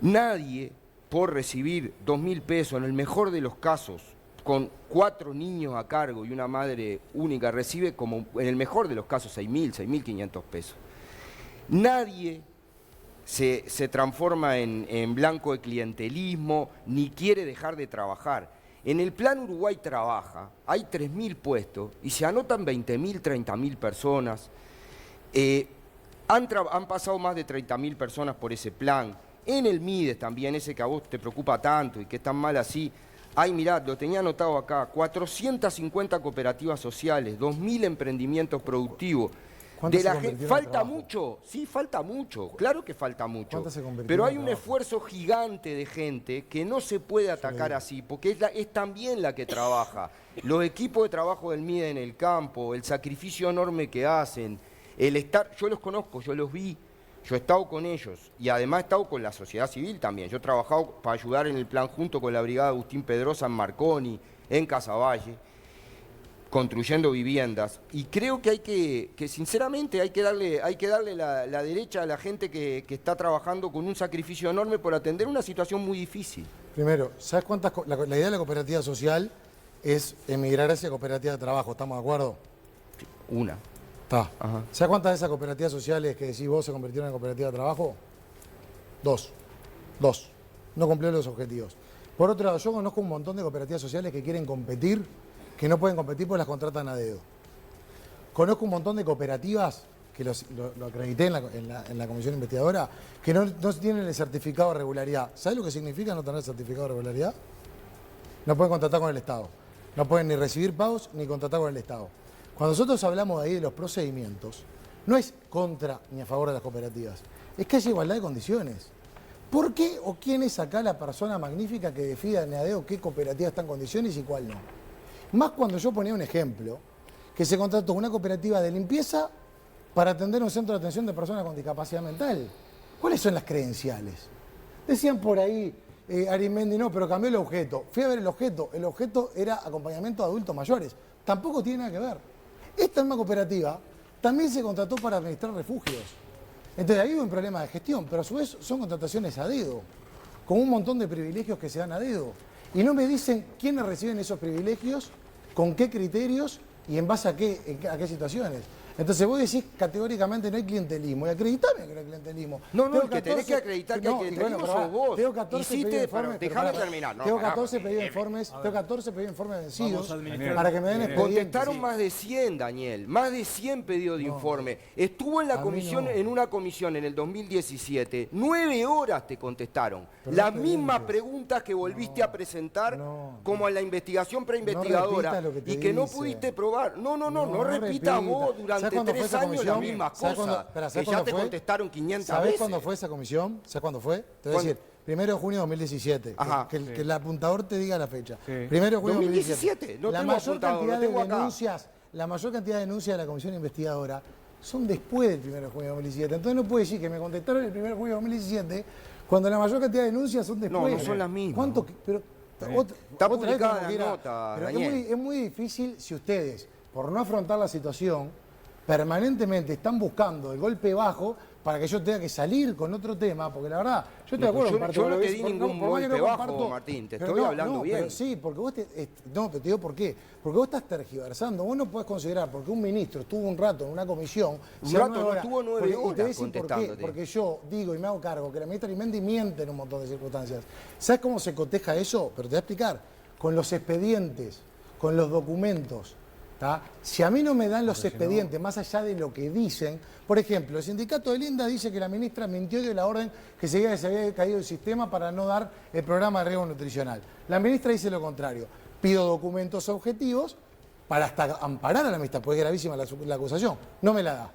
S3: Nadie, por recibir 2.000 pesos, en el mejor de los casos, con 4 niños a cargo y una madre única, recibe como, en el mejor de los casos, 6.000, 6.500 pesos. Nadie se transforma en blanco de clientelismo, ni quiere dejar de trabajar. En el Plan Uruguay Trabaja, hay 3.000 puestos y se anotan 20.000, 30.000 personas. Han pasado más de 30.000 personas por ese plan. en el Mides también, ese que a vos te preocupa tanto y que es tan mal así. Mirá, lo tenía anotado acá, 450 cooperativas sociales, 2.000 emprendimientos productivos. ¿Falta mucho? Sí, falta mucho, claro que falta mucho. Pero hay un esfuerzo gigante de gente que no se puede atacar así, porque es también la que trabaja. Los equipos de trabajo del MIDE en el campo, el sacrificio enorme que hacen, yo los conozco, yo los vi, yo he estado con ellos y además he estado con la sociedad civil también. Yo he trabajado para ayudar en el plan junto con la brigada Agustín Pedrosa en Marconi, en Casaballe, construyendo viviendas. Y creo que sinceramente hay que darle la derecha a la gente que está trabajando con un sacrificio enorme por atender una situación muy difícil.
S12: Primero, ¿sabes cuántas? La idea de la cooperativa social es emigrar hacia cooperativa de trabajo, ¿estamos de acuerdo?
S3: Una.
S12: Está. ¿Sabes cuántas de esas cooperativas sociales que decís vos se convirtieron en cooperativa de trabajo? Dos. No cumplieron los objetivos. Por otro lado, yo conozco un montón de cooperativas sociales que quieren competir, que no pueden competir porque las contratan a dedo. Conozco un montón de cooperativas, que lo acredité en la comisión investigadora, que no tienen el certificado de regularidad. ¿Sabes lo que significa no tener el certificado de regularidad? No pueden contratar con el Estado. No pueden ni recibir pagos ni contratar con el Estado. Cuando nosotros hablamos de ahí de los procedimientos, no es contra ni a favor de las cooperativas, es que haya igualdad de condiciones. ¿Por qué o quién es acá la persona magnífica que defida en ADEO qué cooperativa está en condiciones y cuál no? Más cuando yo ponía un ejemplo, que se contrató una cooperativa de limpieza para atender un centro de atención de personas con discapacidad mental. ¿Cuáles son las credenciales? Decían por ahí, Arimendi, no, pero cambió el objeto. Fui a ver el objeto era acompañamiento de adultos mayores. Tampoco tiene nada que ver. Esta misma cooperativa también se contrató para administrar refugios. Entonces ahí hay un problema de gestión, pero a su vez son contrataciones a dedo, con un montón de privilegios que se dan a dedo. Y no me dicen quiénes reciben esos privilegios, con qué criterios y en base a qué situaciones. Entonces vos decís categóricamente no hay clientelismo, y acreditame que no hay clientelismo.
S3: No, el que tenés que acreditar que hay clientelismo sos vos.
S12: Tengo 14 pedidos de informes.
S3: Déjame terminar.
S12: Tengo 14 pedidos de informes vencidos para que me den expedientes.
S3: Contestaron más de 100, Daniel, más de 100 pedidos de informe. Estuvo en la comisión, en una comisión en el 2017, 9 horas te contestaron. Las mismas preguntas que volviste a presentar como en la investigación preinvestigadora y que no pudiste probar. No repitas vos durante 3 años las mismas cosas, que ya te contestaron 500 veces.
S12: ¿Sabés cuándo fue esa comisión? ¿Sabés cuándo fue? Te voy a decir, 1 de junio de 2017, que el apuntador te diga la fecha. 1 de junio de 2017.
S3: La mayor cantidad de
S12: denuncias de la comisión investigadora son después del 1 de junio de 2017. Entonces no puede decir que me contestaron el 1 de junio de 2017 cuando la mayor cantidad de denuncias son después.
S3: No son las mismas.
S12: ¿Cuánto? Pero,
S3: está publicada la nota,
S12: pero
S3: Daniel.
S12: es muy difícil si ustedes, por no afrontar la situación, permanentemente están buscando el golpe bajo para que yo tenga que salir con otro tema, porque la verdad, yo estoy de acuerdo.
S3: Yo no te di ningún golpe bajo, Martín, te estoy hablando bien.
S12: Pero sí, porque vos no, pero te digo por qué. Porque vos estás tergiversando, vos no podés considerar, porque un ministro estuvo un rato en una comisión...
S3: no estuvo 9 horas contestándote.
S12: ¿Por qué? Porque yo digo y me hago cargo que la ministra Arimendi miente en un montón de circunstancias. ¿Sabes cómo se coteja eso? Pero te voy a explicar. Con los expedientes, con los documentos. Si a mí no me dan los expedientes, más allá de lo que dicen, por ejemplo, el sindicato de Linda dice que la ministra mintió y dio la orden que se había caído el sistema para no dar el programa de riesgo nutricional. La ministra dice lo contrario. Pido documentos objetivos para hasta amparar a la ministra, porque es gravísima la acusación. No me la da.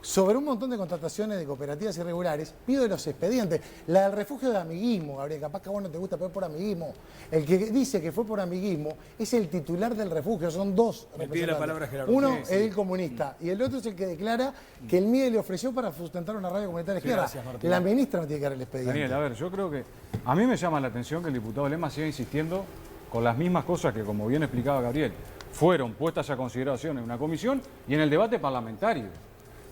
S12: Sobre un montón de contrataciones de cooperativas irregulares, pido de los expedientes. La del refugio de amiguismo, Gabriel, capaz que a vos no te gusta, pero es por amiguismo. El que dice que fue por amiguismo es el titular del refugio, son dos representantes.
S1: Pide la palabra, Gerardo.
S12: Uno es el comunista y el otro es el que declara que el MIDE le ofreció para sustentar una radio comunitaria izquierda.
S1: Gracias, Martín.
S12: La ministra no tiene que dar el expediente.
S11: Daniel, a ver, yo creo que a mí me llama la atención que el diputado Lema siga insistiendo con las mismas cosas que, como bien explicaba Gabriel, fueron puestas a consideración en una comisión y en el debate parlamentario.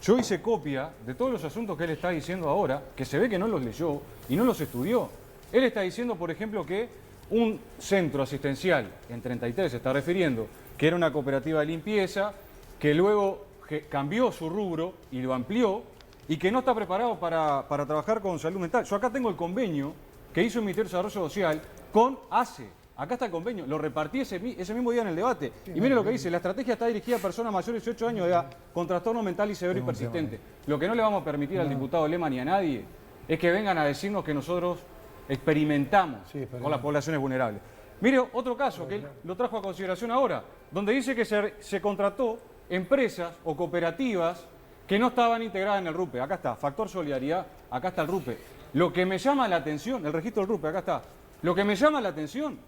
S11: Yo hice copia de todos los asuntos que él está diciendo ahora, que se ve que no los leyó y no los estudió. Él está diciendo, por ejemplo, que un centro asistencial en 33 se está refiriendo, que era una cooperativa de limpieza, que luego cambió su rubro y lo amplió y que no está preparado para trabajar con salud mental. Yo acá tengo el convenio que hizo el Ministerio de Desarrollo Social con ACE. Acá está el convenio, lo repartí ese mismo día en el debate. Y mire lo que dice, la estrategia está dirigida a personas mayores de 18 años de edad con trastorno mental y severo y persistente. Lo que no le vamos a permitir al diputado Lema ni a nadie es que vengan a decirnos que nosotros experimentamos con las poblaciones vulnerables. Mire, otro caso que él lo trajo a consideración ahora, donde dice que se contrató empresas o cooperativas que no estaban integradas en el RUPE. Acá está, Factor Solidaridad, acá está el RUPE. Lo que me llama la atención, el registro del RUPE, acá está. Lo que me llama la atención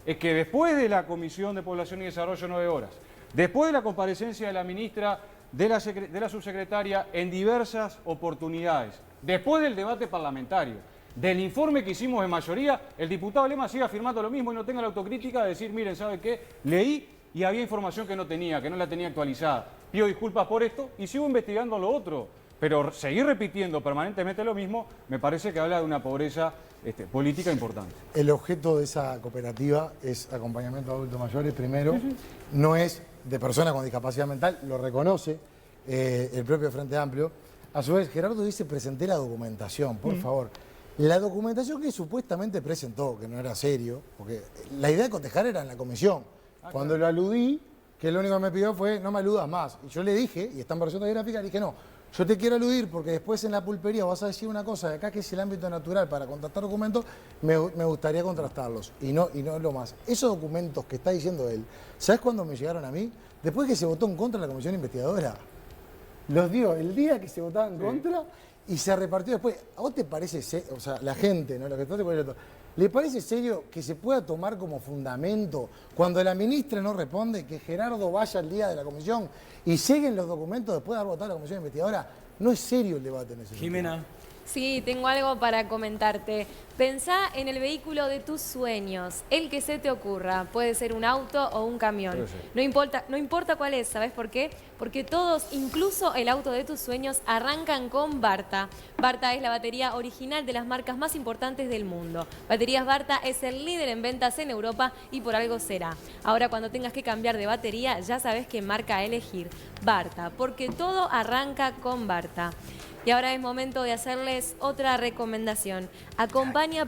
S11: es que después de la Comisión de Población y Desarrollo 9 horas, después de la comparecencia de la ministra, de la subsecretaria en diversas oportunidades, después del debate parlamentario, del informe que hicimos en mayoría, el diputado Lema sigue afirmando lo mismo y no tenga la autocrítica de decir, miren, ¿sabe qué? Leí y había información que no tenía, que no la tenía actualizada. Pido disculpas por esto y sigo investigando lo otro. Pero seguir repitiendo permanentemente lo mismo me parece que habla de una pobreza política importante.
S12: El objeto de esa cooperativa es acompañamiento a adultos mayores, primero. No es de personas con discapacidad mental, lo reconoce el propio Frente Amplio. A su vez, Gerardo dice, presenté la documentación, por favor. La documentación que supuestamente presentó, que no era serio, porque la idea de cotejar era en la comisión. Cuando lo aludí, que lo único que me pidió fue, no me aludas más. Y yo le dije, y está en versión de gráfica, le dije, no, yo te quiero aludir porque después en la pulpería vas a decir una cosa de acá que es el ámbito natural para contrastar documentos, me gustaría contrastarlos y no lo más. Esos documentos que está diciendo él, ¿sabes cuándo me llegaron a mí? Después que se votó en contra de la comisión investigadora. Los dio el día que se votaba en contra y se repartió después. ¿A vos te parece, o sea, la gente, ¿no? Lo que está ¿le parece serio que se pueda tomar como fundamento cuando la ministra no responde que Gerardo vaya al día de la comisión y lleguen los documentos después de haber votado la comisión investigadora? No es serio el debate en ese sentido.
S1: Jimena.
S9: Sí, tengo algo para comentarte. Pensá en el vehículo de tus sueños, el que se te ocurra. Puede ser un auto o un camión. No importa cuál es, ¿sabes por qué? Porque todos, incluso el auto de tus sueños, arrancan con Barta. Barta es la batería original de las marcas más importantes del mundo. Baterías Barta es el líder en ventas en Europa y por algo será. Ahora cuando tengas que cambiar de batería, ya sabes qué marca elegir. Barta, porque todo arranca con Barta. Y ahora es momento de hacerles otra recomendación. Acompaña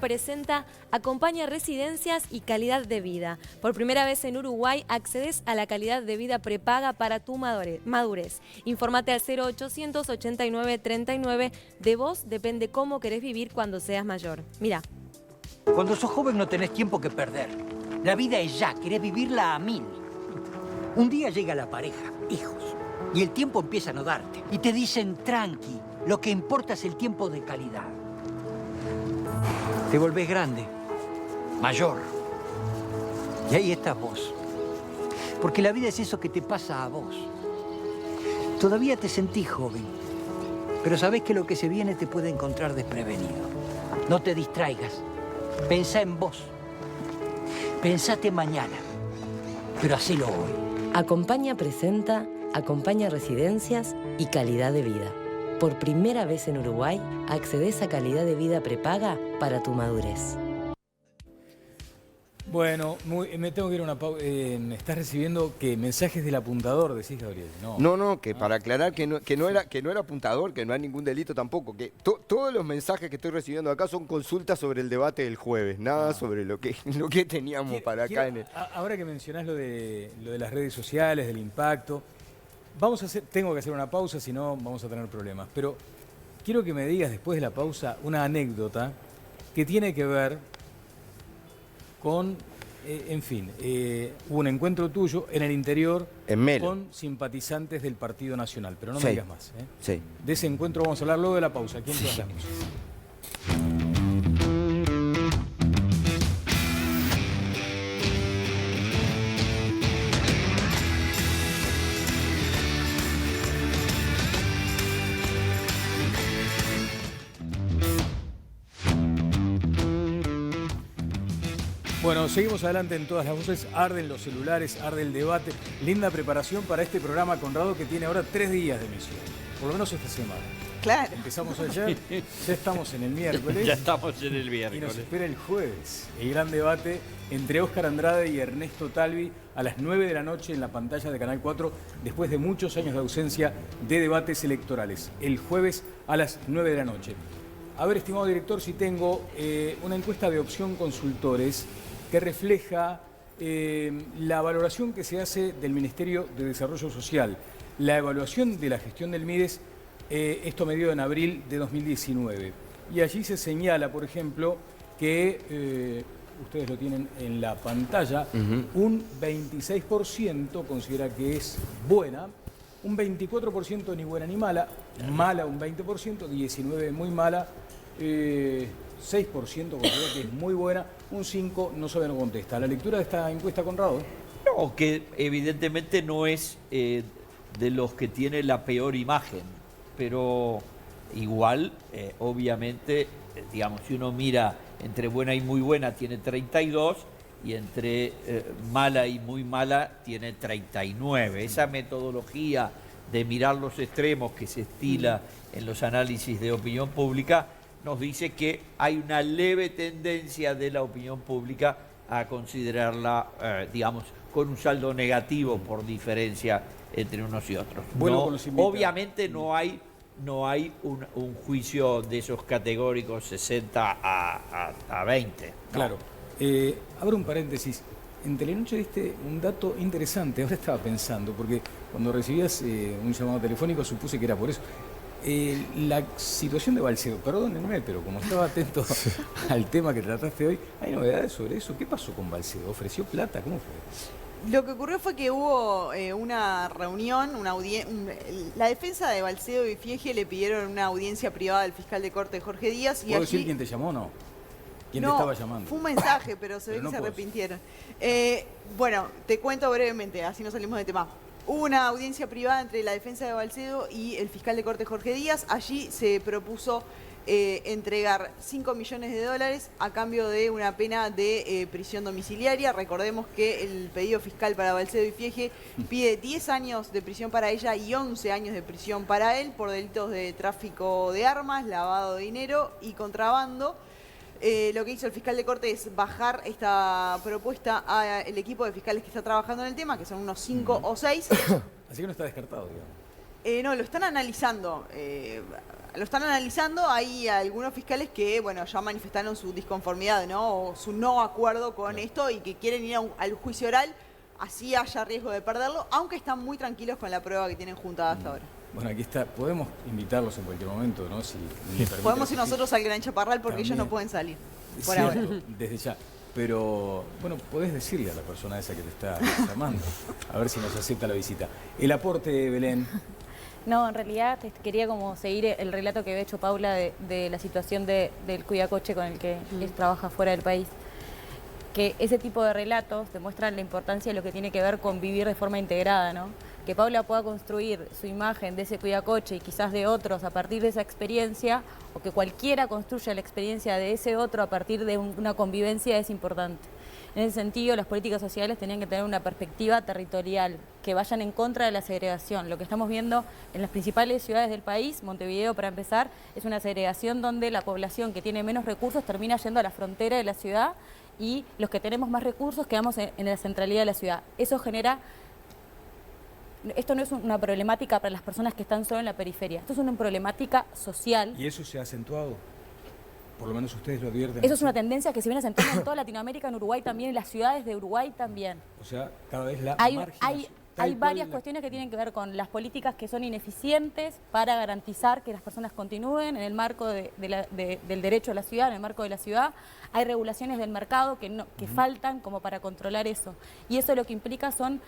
S9: Residencias y Calidad de Vida. Por primera vez en Uruguay accedes a la calidad de vida prepaga para tu madurez. Infórmate al 0800 89 39. De vos depende cómo querés vivir cuando seas mayor. Mira.
S17: Cuando sos joven no tenés tiempo que perder. La vida es ya, querés vivirla a 1000. Un día llega la pareja, hijos, y el tiempo empieza a no darte. Y te dicen, tranqui, lo que importa es el tiempo de calidad. Te volvés grande, mayor. Y ahí estás vos. Porque la vida es eso que te pasa a vos. Todavía te sentís joven, pero sabés que lo que se viene te puede encontrar desprevenido. No te distraigas. Pensá en vos. Pensate mañana, pero hacelo hoy.
S18: Acompaña presenta, acompaña Residencias y Calidad de Vida. Por primera vez en Uruguay, accedes a calidad de vida prepaga para tu madurez.
S1: Bueno, me tengo que ir a una pausa. Me estás recibiendo mensajes del apuntador, decís, Gabriel.
S3: No, que para aclarar que no era apuntador, que no hay ningún delito tampoco, que todos los mensajes que estoy recibiendo acá son consultas sobre el debate del jueves, nada sobre lo que teníamos para acá.
S1: Ahora que mencionás lo de las redes sociales, del impacto, tengo que hacer una pausa, si no vamos a tener problemas. Pero quiero que me digas después de la pausa una anécdota que tiene que ver con, hubo un encuentro tuyo en el interior con simpatizantes del Partido Nacional, pero no me digas más.
S3: Sí.
S1: De ese encuentro vamos a hablar luego de la pausa. Aquí en Todas las Voces. Bueno, seguimos adelante en Todas las Voces. Arden los celulares, arde el debate. Linda preparación para este programa, Conrado, que tiene ahora 3 días de emisión. Por lo menos esta semana.
S5: Claro.
S1: Empezamos ayer, ya estamos en el miércoles.
S2: Ya estamos en el miércoles.
S1: Y nos espera el jueves. El gran debate entre Óscar Andrade y Ernesto Talvi a las 9 de la noche en la pantalla de Canal 4, después de muchos años de ausencia de debates electorales. El jueves a las 9 de la noche. A ver, estimado director, si tengo una encuesta de Opción Consultores que refleja la valoración que se hace del Ministerio de Desarrollo Social, la evaluación de la gestión del MIDES, esto medido en abril de 2019. y allí se señala, por ejemplo, que, ustedes lo tienen en la pantalla, un 26% considera que es buena, un 24% ni buena ni mala, mala un 20%, 19% muy mala, 6% considera que es muy buena, un 5% no sabe, no contesta. ¿La lectura de esta encuesta, Conrado?
S2: No, que evidentemente no es de los que tiene la peor imagen, pero igual, obviamente, digamos, si uno mira entre buena y muy buena tiene 32 y entre mala y muy mala tiene 39. Esa metodología de mirar los extremos que se estila en los análisis de opinión pública nos dice que hay una leve tendencia de la opinión pública a considerarla, digamos, con un saldo negativo por diferencia entre unos y otros.
S1: Bueno,
S2: no, obviamente no hay un juicio de esos categóricos 60 a 20. ¿no?
S1: Claro. Abro un paréntesis. En Telenoche diste un dato interesante. Ahora estaba pensando, porque cuando recibías un llamado telefónico supuse que era por eso. La situación de Balcedo, perdónenme, pero como estaba atento al tema que trataste hoy, ¿hay novedades sobre eso? ¿Qué pasó con Balcedo? ¿Ofreció plata? ¿Cómo fue?
S5: Lo que ocurrió fue que hubo una reunión, la defensa de Balcedo y Fiege le pidieron una audiencia privada al fiscal de corte Jorge Díaz.
S1: ¿Puedo decir quién te llamó o no? ¿Quién te estaba llamando?
S5: Fue un mensaje, pero se ve que se arrepintieron. Bueno, te cuento brevemente, así no salimos de tema. Hubo una audiencia privada entre la defensa de Balcedo y el fiscal de corte Jorge Díaz. Allí se propuso entregar $5 millones a cambio de una pena de prisión domiciliaria. Recordemos que el pedido fiscal para Balcedo y Fiege pide 10 años de prisión para ella y 11 años de prisión para él por delitos de tráfico de armas, lavado de dinero y contrabando. Lo que hizo el fiscal de corte es bajar esta propuesta al equipo de fiscales que está trabajando en el tema, que son unos 5 o 6.
S1: Así que no está descartado, digamos.
S5: No, lo están analizando. Hay algunos fiscales que, bueno, ya manifestaron su disconformidad, ¿no? O su no acuerdo con esto y que quieren ir al juicio oral, así haya riesgo de perderlo, aunque están muy tranquilos con la prueba que tienen juntada hasta ahora.
S1: Bueno, aquí está. Podemos invitarlos en cualquier momento, ¿no? Si
S5: podemos ir nosotros al Gran Chaparral porque ellos no pueden salir. Por ahora.
S1: Desde ya. Pero, bueno, podés decirle a la persona esa que te está llamando, a ver si nos acepta la visita. El aporte, Belén.
S7: No, en realidad quería como seguir el relato que había hecho Paula de la situación del cuidacoche con el que trabaja fuera del país. Que ese tipo de relatos demuestran la importancia de lo que tiene que ver con vivir de forma integrada, ¿no? Que Paula pueda construir su imagen de ese cuidacoche y quizás de otros a partir de esa experiencia, o que cualquiera construya la experiencia de ese otro a partir de una convivencia, es importante. En ese sentido, las políticas sociales tenían que tener una perspectiva territorial, que vayan en contra de la segregación. Lo que estamos viendo en las principales ciudades del país, Montevideo para empezar, es una segregación donde la población que tiene menos recursos termina yendo a la frontera de la ciudad y los que tenemos más recursos quedamos en la centralidad de la ciudad. Eso genera... Esto no es una problemática para las personas que están solo en la periferia, esto es una problemática social.
S1: ¿Y eso se ha acentuado? Por lo menos ustedes lo advierten.
S7: Eso es una tendencia que se viene acentuando en toda Latinoamérica, en Uruguay también, en las ciudades de Uruguay también.
S1: O sea, cada vez la
S7: Hay varias cuestiones que tienen que ver con las políticas que son ineficientes para garantizar que las personas continúen en el marco del derecho a la ciudad, en el marco de la ciudad. Hay regulaciones del mercado que faltan como para controlar eso. Y eso lo que implica son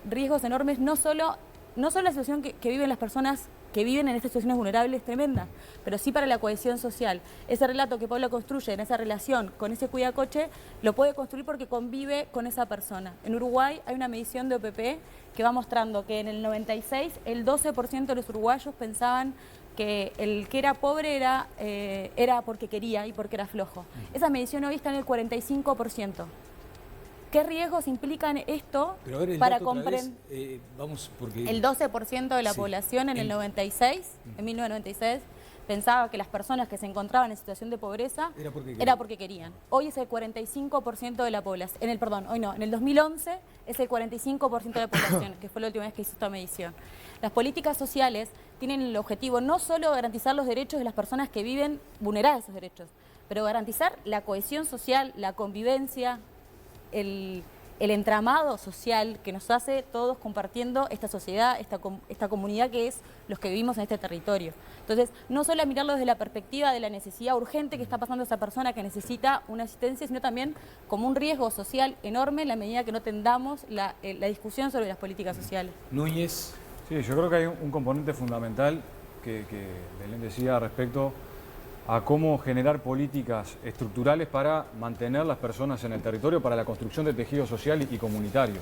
S7: riesgos enormes, no solo la situación que viven las personas que viven en estas situaciones vulnerables es tremenda, pero sí para la cohesión social. Ese relato que Pablo construye en esa relación con ese cuidacoche, lo puede construir porque convive con esa persona. En Uruguay hay una medición de OPP que va mostrando que en el 96 el 12% de los uruguayos pensaban que el que era pobre era porque quería y porque era flojo. Esa medición hoy está en el 45%. ¿Qué riesgos implican esto para comprender? El 12% de la población en el 96, en 1996, pensaba que las personas que se encontraban en situación de pobreza era porque querían. Hoy es el 45% de la población. En el 2011 es el 45% de la población, que fue la última vez que hizo esta medición. Las políticas sociales tienen el objetivo no solo de garantizar los derechos de las personas que viven vulneradas esos derechos, pero garantizar la cohesión social, la convivencia, el el entramado social que nos hace todos compartiendo esta sociedad, esta comunidad que es los que vivimos en este territorio. Entonces, no solo mirarlo desde la perspectiva de la necesidad urgente que está pasando esa persona que necesita una asistencia, sino también como un riesgo social enorme en la medida que no tendamos la discusión sobre las políticas sociales.
S1: Núñez.
S11: Sí, yo creo que hay un componente fundamental que Belén decía respecto a cómo generar políticas estructurales para mantener las personas en el territorio, para la construcción de tejido social y comunitario.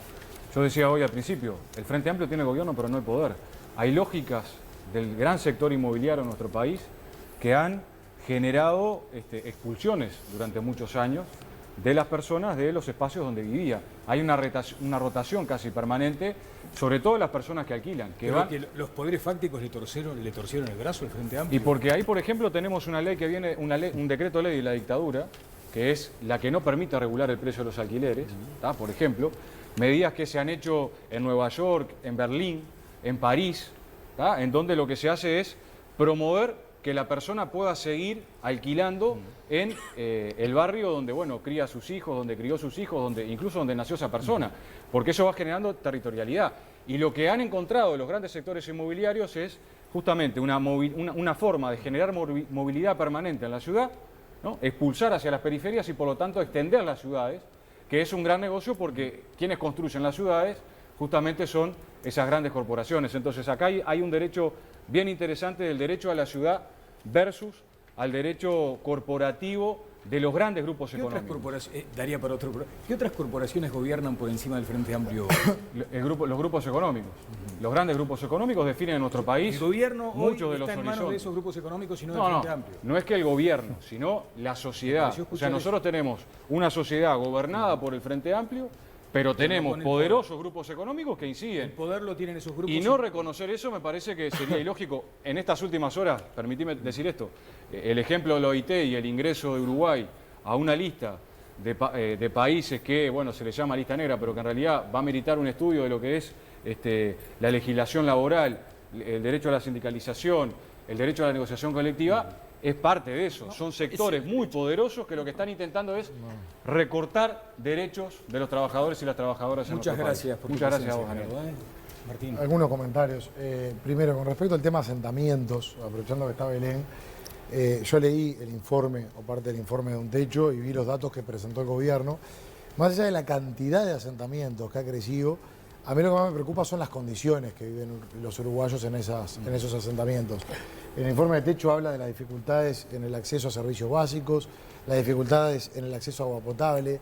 S11: Yo decía hoy al principio, el Frente Amplio tiene gobierno pero no hay poder. Hay lógicas del gran sector inmobiliario en nuestro país que han generado expulsiones durante muchos años de las personas de los espacios donde vivía. Hay una rotación casi permanente, sobre todo de las personas que alquilan. Que
S1: los poderes fácticos le torcieron el brazo al Frente Amplio.
S11: Y porque ahí, por ejemplo, tenemos una ley que viene, un decreto de ley de la dictadura, que es la que no permite regular el precio de los alquileres, por ejemplo, medidas que se han hecho en Nueva York, en Berlín, en París, en donde lo que se hace es promover que la persona pueda seguir alquilando en el barrio donde, cría a sus hijos, donde crió sus hijos, incluso donde nació esa persona, porque eso va generando territorialidad. Y lo que han encontrado los grandes sectores inmobiliarios es justamente una forma de generar movilidad permanente en la ciudad, ¿no? Expulsar hacia las periferias y por lo tanto extender las ciudades, que es un gran negocio porque quienes construyen las ciudades justamente son esas grandes corporaciones. Entonces acá hay un derecho bien interesante del derecho a la ciudad versus al derecho corporativo de los grandes grupos económicos.
S1: Daría para otro. ¿Qué otras corporaciones gobiernan por encima del Frente Amplio?
S11: Los grupos económicos. Los grandes grupos económicos definen en nuestro país.
S1: El gobierno
S11: muchos
S1: hoy
S11: de los
S1: está en manos de esos grupos económicos y no del Frente Amplio.
S11: No es que el gobierno, sino la sociedad. O sea, nosotros tenemos una sociedad gobernada por el Frente Amplio, pero tenemos poderosos grupos económicos que inciden.
S1: El poder lo tienen esos grupos.
S11: Y no reconocer eso me parece que sería ilógico. En estas últimas horas, permitime decir esto, el ejemplo de la OIT y el ingreso de Uruguay a una lista de países que, se le llama lista negra, pero que en realidad va a meritar un estudio de lo que es la legislación laboral, el derecho a la sindicalización, el derecho a la negociación colectiva, es parte de eso. Son sectores muy poderosos que lo que están intentando es recortar derechos de los trabajadores y las trabadoras en nuestro país. Muchas gracias a vos, Daniel.
S12: Martín. Algunos comentarios. Primero, con respecto al tema asentamientos, aprovechando que está Belén, yo leí el informe o parte del informe de Un Techo y vi los datos que presentó el gobierno. Más allá de la cantidad de asentamientos que ha crecido, a mí lo que más me preocupa son las condiciones que viven los uruguayos en esos asentamientos. El informe de Techo habla de las dificultades en el acceso a servicios básicos, las dificultades en el acceso a agua potable,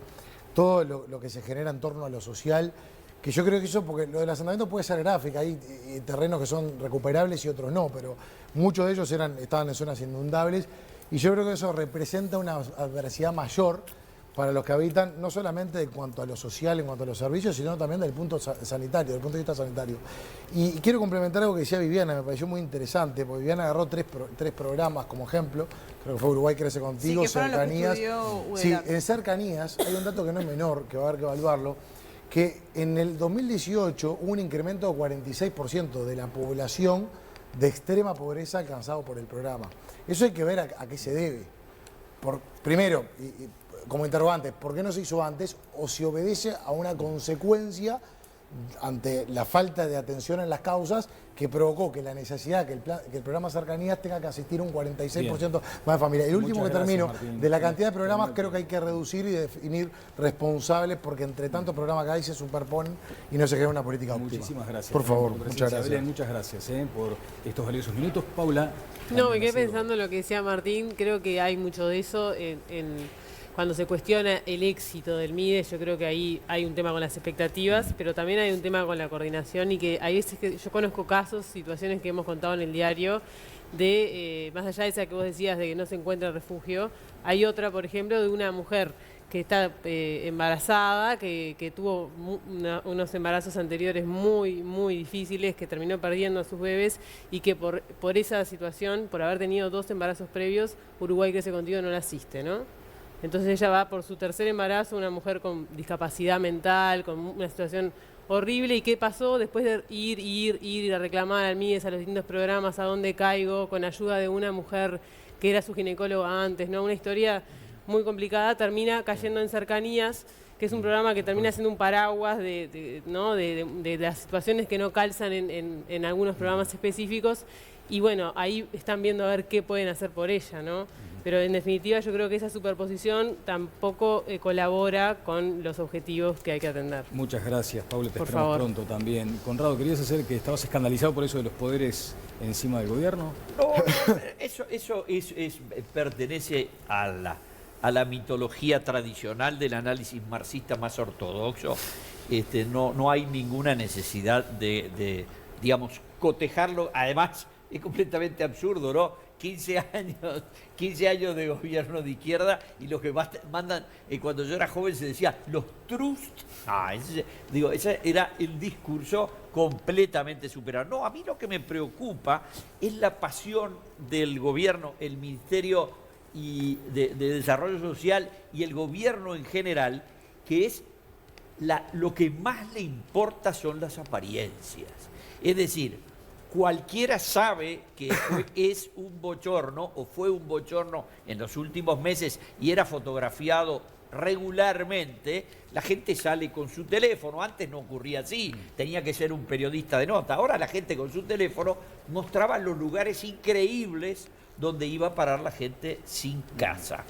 S12: todo lo que se genera en torno a lo social, que yo creo que eso, porque lo del asentamiento puede ser gráfico, hay terrenos que son recuperables y otros no, pero muchos de ellos estaban en zonas inundables y yo creo que eso representa una adversidad mayor para los que habitan, no solamente en cuanto a lo social, en cuanto a los servicios, sino también del punto sanitario, del punto de vista sanitario. Y quiero complementar algo que decía Viviana, me pareció muy interesante, porque Viviana agarró tres programas como ejemplo, creo que fue Uruguay Crece Contigo, Cercanías. Sí, en Cercanías hay un dato que no es menor, que va a haber que evaluarlo, que en el 2018 hubo un incremento de 46% de la población de extrema pobreza alcanzado por el programa. Eso hay que ver a qué se debe. Primero, como interrogante, ¿por qué no se hizo antes? O si obedece a una consecuencia ante la falta de atención en las causas que provocó que la necesidad que el programa Cercanías tenga que asistir un 46% más de familias. El último que termino, Martín, de la cantidad de programas creo que hay que reducir y definir responsables porque entre tantos programas que hay se superponen y no se crea una política óptima.
S1: Muchísimas gracias.
S12: Por favor, muchas gracias.
S1: Belén, muchas gracias por estos valiosos minutos. Paula.
S4: No, me quedé pensando en lo que decía Martín, creo que hay mucho de eso cuando se cuestiona el éxito del MIDE. Yo creo que ahí hay un tema con las expectativas, pero también hay un tema con la coordinación y que hay veces que yo conozco casos, situaciones que hemos contado en el diario de, más allá de esa que vos decías de que no se encuentra refugio, hay otra, por ejemplo, de una mujer que está embarazada, que tuvo unos embarazos anteriores muy, muy difíciles, que terminó perdiendo a sus bebés y que por esa situación, por haber tenido 2 embarazos previos, Uruguay Crece Contigo no la asiste, ¿no? Entonces ella va por su tercer embarazo, una mujer con discapacidad mental, con una situación horrible. ¿Y qué pasó? Después de ir a reclamar al MIDES, a los distintos programas, a dónde caigo, con ayuda de una mujer que era su ginecóloga antes, ¿no? Una historia muy complicada, termina cayendo en Cercanías, que es un programa que termina siendo un paraguas de las situaciones que no calzan en algunos programas específicos. Y bueno, ahí están viendo a ver qué pueden hacer por ella, ¿no? Pero en definitiva yo creo que esa superposición tampoco colabora con los objetivos que hay que atender.
S1: Muchas gracias, Paula, te
S4: Por
S1: esperamos
S4: favor.
S1: pronto también. Conrado, ¿querías hacer que estabas escandalizado por eso de los poderes encima del gobierno?
S2: No, eso pertenece a la mitología tradicional del análisis marxista más ortodoxo. No hay ninguna necesidad de, digamos, cotejarlo. Además, es completamente absurdo, ¿no? 15 años de gobierno de izquierda y los que mandan, cuando yo era joven se decía, los trust. Ese era el discurso completamente superado. No, a mí lo que me preocupa es la pasión del gobierno, el Ministerio de Desarrollo Social y el gobierno en general, que es lo que más le importa son las apariencias. Es decir, cualquiera sabe que es un bochorno o fue un bochorno en los últimos meses y era fotografiado regularmente. La gente sale con su teléfono, antes no ocurría así, tenía que ser un periodista de nota. Ahora la gente con su teléfono mostraba los lugares increíbles donde iba a parar la gente sin casa.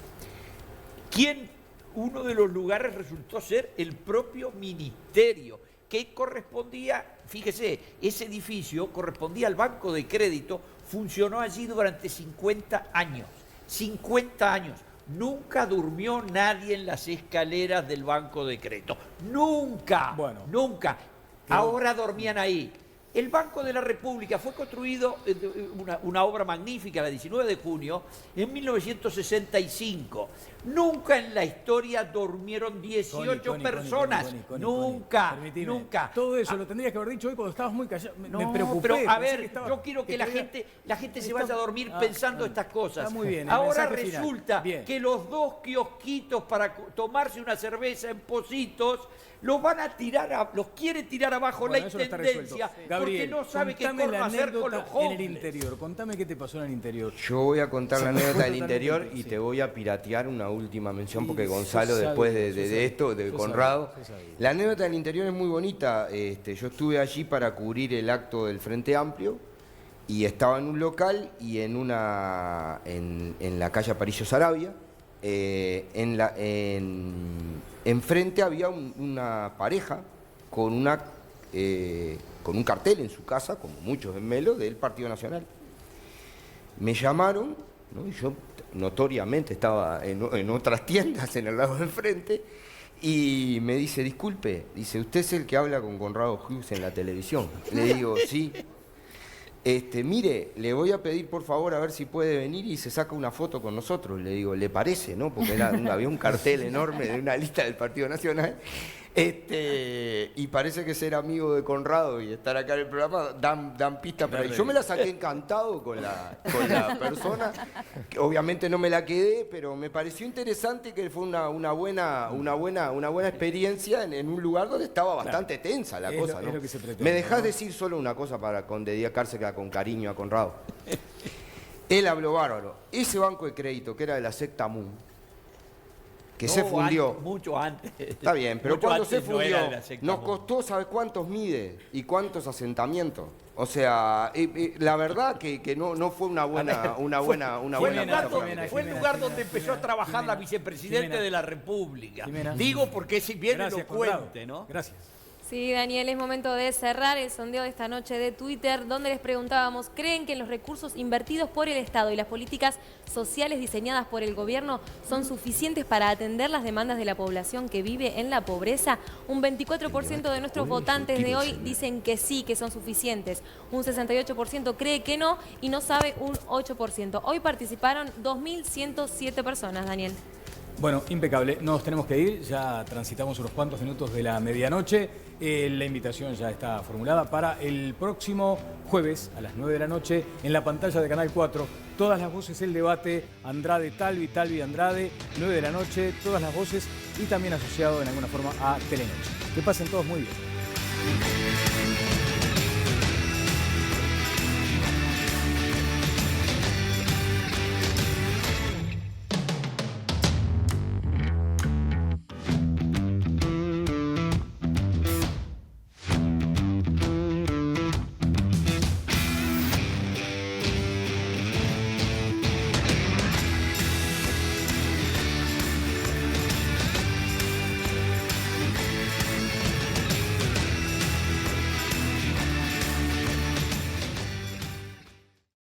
S2: Uno de los lugares resultó ser el propio ministerio, que correspondía, fíjese, ese edificio correspondía al Banco de Crédito, funcionó allí durante 50 años. 50 años. Nunca durmió nadie en las escaleras del Banco de Crédito. Nunca. Bueno, nunca. Ahora dormían ahí. El Banco de la República fue construido, una obra magnífica, la 19 de junio, en 1965. Nunca en la historia durmieron 18 personas. Nunca, nunca.
S1: Todo eso lo tendrías que haber dicho hoy cuando estabas muy callado. Me
S2: No,
S1: preocupé.
S2: pero a ver, yo quiero que la gente se vaya a dormir pensando estas cosas.
S1: Está muy bien. El
S2: Ahora
S1: mensaje final.
S2: resulta
S1: Bien.
S2: que los dos kiosquitos para tomarse una cerveza en Pocitos los van a tirar, los quiere tirar abajo
S1: Bueno,
S2: la
S1: eso no está
S2: intendencia
S1: resuelto. Gabriel,
S2: porque no sabe qué
S1: contame la
S2: corno hacer con los
S1: anécdota en el
S2: jóvenes.
S1: interior. Contame qué te pasó en el interior.
S3: Yo voy a contar la anécdota del interior
S1: totalmente,
S3: y
S1: sí.
S3: te voy a piratear una última mención porque
S1: Sí,
S3: Gonzalo,
S1: yo
S3: después
S1: sabía,
S3: de esto, de
S1: yo
S3: Conrado,
S1: sabía, yo sabía.
S3: la anécdota del interior es muy bonita. Yo estuve allí para cubrir el acto del Frente Amplio y estaba en un local y en la calle Aparicio Saravia. Enfrente había una pareja con un cartel en su casa, como muchos en Melo, del Partido Nacional. Me llamaron, ¿no? Y yo notoriamente estaba en otras tiendas en el lado de enfrente, y me dice, disculpe, dice, ¿usted es el que habla con Conrado Hughes en la televisión? Le digo, sí. Mire, le voy a pedir por favor a ver si puede venir y se saca una foto con nosotros. Le digo, ¿le parece? ¿No? Porque había un cartel enorme de una lista del Partido Nacional. Y parece que ser amigo de Conrado y estar acá en el programa dan pistas para ahí. Yo me la saqué encantado con la persona. Que obviamente no me la quedé, pero me pareció interesante que fue una buena experiencia en un lugar donde estaba bastante tensa la cosa, ¿no?
S1: Es lo que se pretende,
S3: ¿Me dejás
S1: ¿no?
S3: decir solo una cosa para dedicársela con cariño a Conrado? Él habló bárbaro. Ese banco de crédito que era de la secta Moon, que se fundió.
S2: Mucho antes.
S3: Está bien, pero
S2: Mucho
S3: cuando
S2: antes
S3: se
S2: no
S3: fundió,
S2: era de la secta
S3: nos
S2: Moon.
S3: costó, ¿sabes cuántos mide y cuántos asentamientos? O sea, la verdad que no fue una buena
S2: Fue el lugar donde empezó a trabajar la vicepresidenta de la República. Digo porque si viene
S1: Gracias,
S2: elocuente, ¿no?
S1: Gracias.
S9: Sí, Daniel, es momento de cerrar el sondeo de esta noche de Twitter, donde les preguntábamos, ¿creen que los recursos invertidos por el Estado y las políticas sociales diseñadas por el gobierno son suficientes para atender las demandas de la población que vive en la pobreza? Un 24% de nuestros votantes de hoy dicen que sí, que son suficientes. Un 68% cree que no y no sabe un 8%. Hoy participaron 2.107 personas, Daniel.
S1: Bueno, impecable. Nos tenemos que ir. Ya transitamos unos cuantos minutos de la medianoche. La invitación ya está formulada para el próximo jueves a las 9 de la noche en la pantalla de Canal 4. Todas las voces, el debate, Andrade, Talvi, Andrade, 9 de la noche, todas las voces y también asociado en alguna forma a Telenoche. Que pasen todos muy bien.